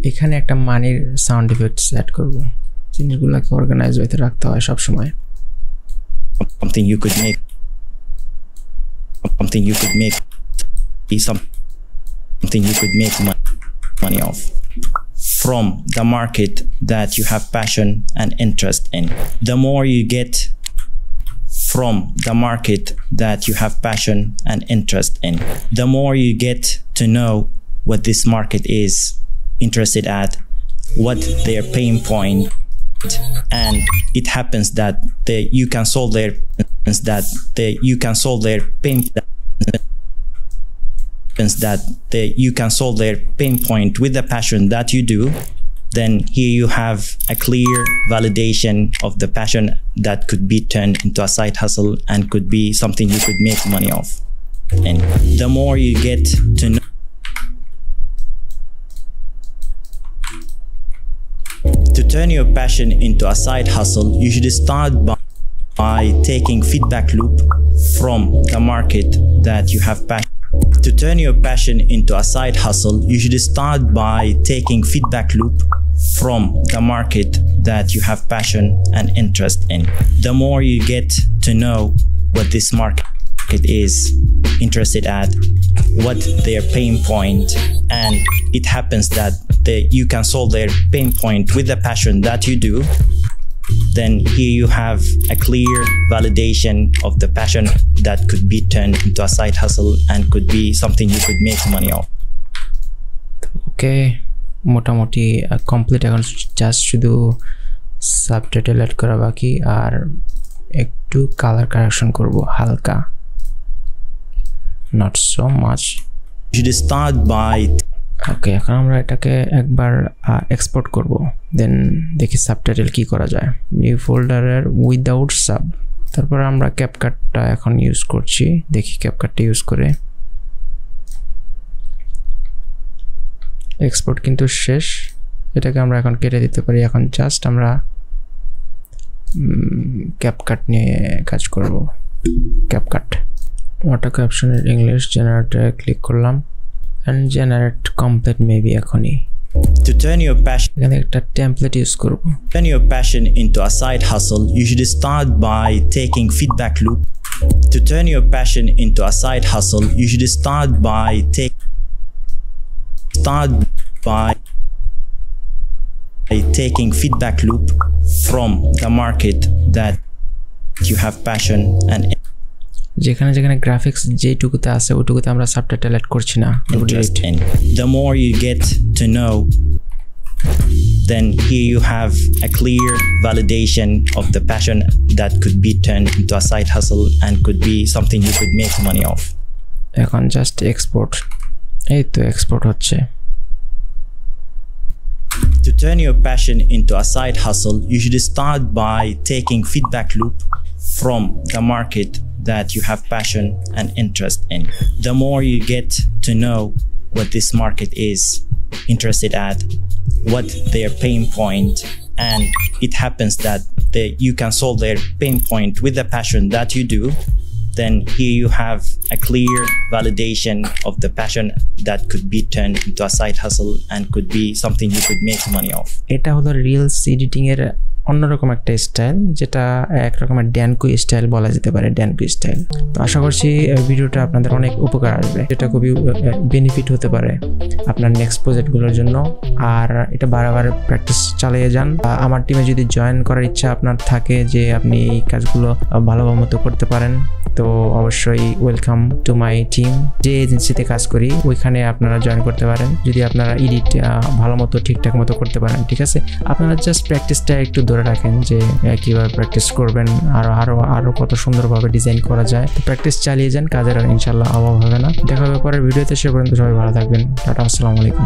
এখানে একটা মানির sound effects add করব। জিনিসগুলোকে organise হইতে রাখতে হয় সব সময়। something you could make money off from the market that you have passion and interest in. The more you get from the market that you have passion and interest in, the more you get to know what this market is interested at, what their pain point, and it happens that you can solve their pain point with the passion that you do. Then here you have a clear validation of the passion that could be turned into a side hustle and could be something you could make money off. And the more you get to know to turn your passion into a side hustle, you should start by taking feedback loop from the market that you have passion. To turn your passion into a side hustle, you should start by taking feedback loop from the market that you have passion and interest in. The more you get to know what this market is interested at, what their pain point, and it happens that you can solve their pain point with the passion that you do, then here you have a clear validation of the passion that could be turned into a side hustle and could be something you could make money off. Okay, মোটামুটি complete. এখন just শুধু subtitle add করা বাকি আর একটু colour correction করব হালকা, not so much. You should start by ওকে, এখন আমরা এটাকে একবার এক্সপোর্ট করব, দেন দেখি সাবটাইটেল কি করা যায়। নিউ ফোল্ডারের উইদাউট সাব, তারপর আমরা ক্যাপকাটটা এখন ইউজ করছি, দেখি ক্যাপকাটটা ইউজ করে। এক্সপোর্ট কিন্তু শেষ, এটাকে আমরা এখন কেটে দিতে পারি। এখন জাস্ট আমরা ক্যাপকাট নিয়ে কাজ করব। ক্যাপকাট অটো ক্যাপশনের ইংলিশ জেনারেটরে ক্লিক করলাম and generate complete maybe এখনই। to turn your passion এখানে একটা টেমপ্লেট ইউজ করব। turn your passion into a side hustle, you should start by taking feedback loop. To turn your passion into a side hustle, you should start by taking feedback loop from the market that you have passion and যেখানে যেখানে graphics যেটুকুতে আছে ওটুকুতে আমরা subtitle add করছি না। interest in. The more you get to know, then here you have a clear validation of the passion that could be turned into a side hustle and could be something you could make money off. এখন just export, এই তো export হচ্ছে। To turn your passion into a side hustle, you should start by taking feedback loop from the market that you have passion and interest in. The more you get to know what this market is interested at, what their pain point, and it happens that you can solve their pain point with the passion that you do, then here you have a clear validation of the passion that could be turned into a side hustle and could be something you could make money off. এটা হলো reels editing এর অন্যরকম একটা style, যেটা এক রকমের ড্যানকু style বলা যেতে পারে, ড্যানকু স্টাইল। তো আশা করছি ভিডিওটা আপনাদের অনেক উপকার আসবে, এটা খুবই বেনিফিট হতে পারে আপনার নেক্সট প্রজেক্টগুলোর জন্য। আর এটা বারবার প্র্যাকটিস চালিয়ে যান। আমার টিমে যদি জয়েন করার ইচ্ছা আপনার থাকে, যে আপনি এই কাজগুলো ভালোভাবে মতো করতে পারেন, তো অবশ্যই ওয়েলকাম টু মাই টিম। যে এজেন্সিতে কাজ করি ওইখানে আপনারা জয়েন করতে পারেন, যদি আপনারা এডিট ভালো মতো ঠিকঠাক মতো করতে পারেন। ঠিক আছে, আপনারা জাস্ট প্র্যাকটিসটা একটু ধরে রাখেন যে কীভাবে প্র্যাকটিস করবেন, আরও কত সুন্দরভাবে ডিজাইন করা যায়। তো প্র্যাকটিস চালিয়ে যান, কাজের ইনশাল্লাহ অভাব হবে না। দেখা হবে পরের ভিডিওতে, সে পর্যন্ত সবাই ভালো থাকবেন। টাটা, আসসালামু আলাইকুম।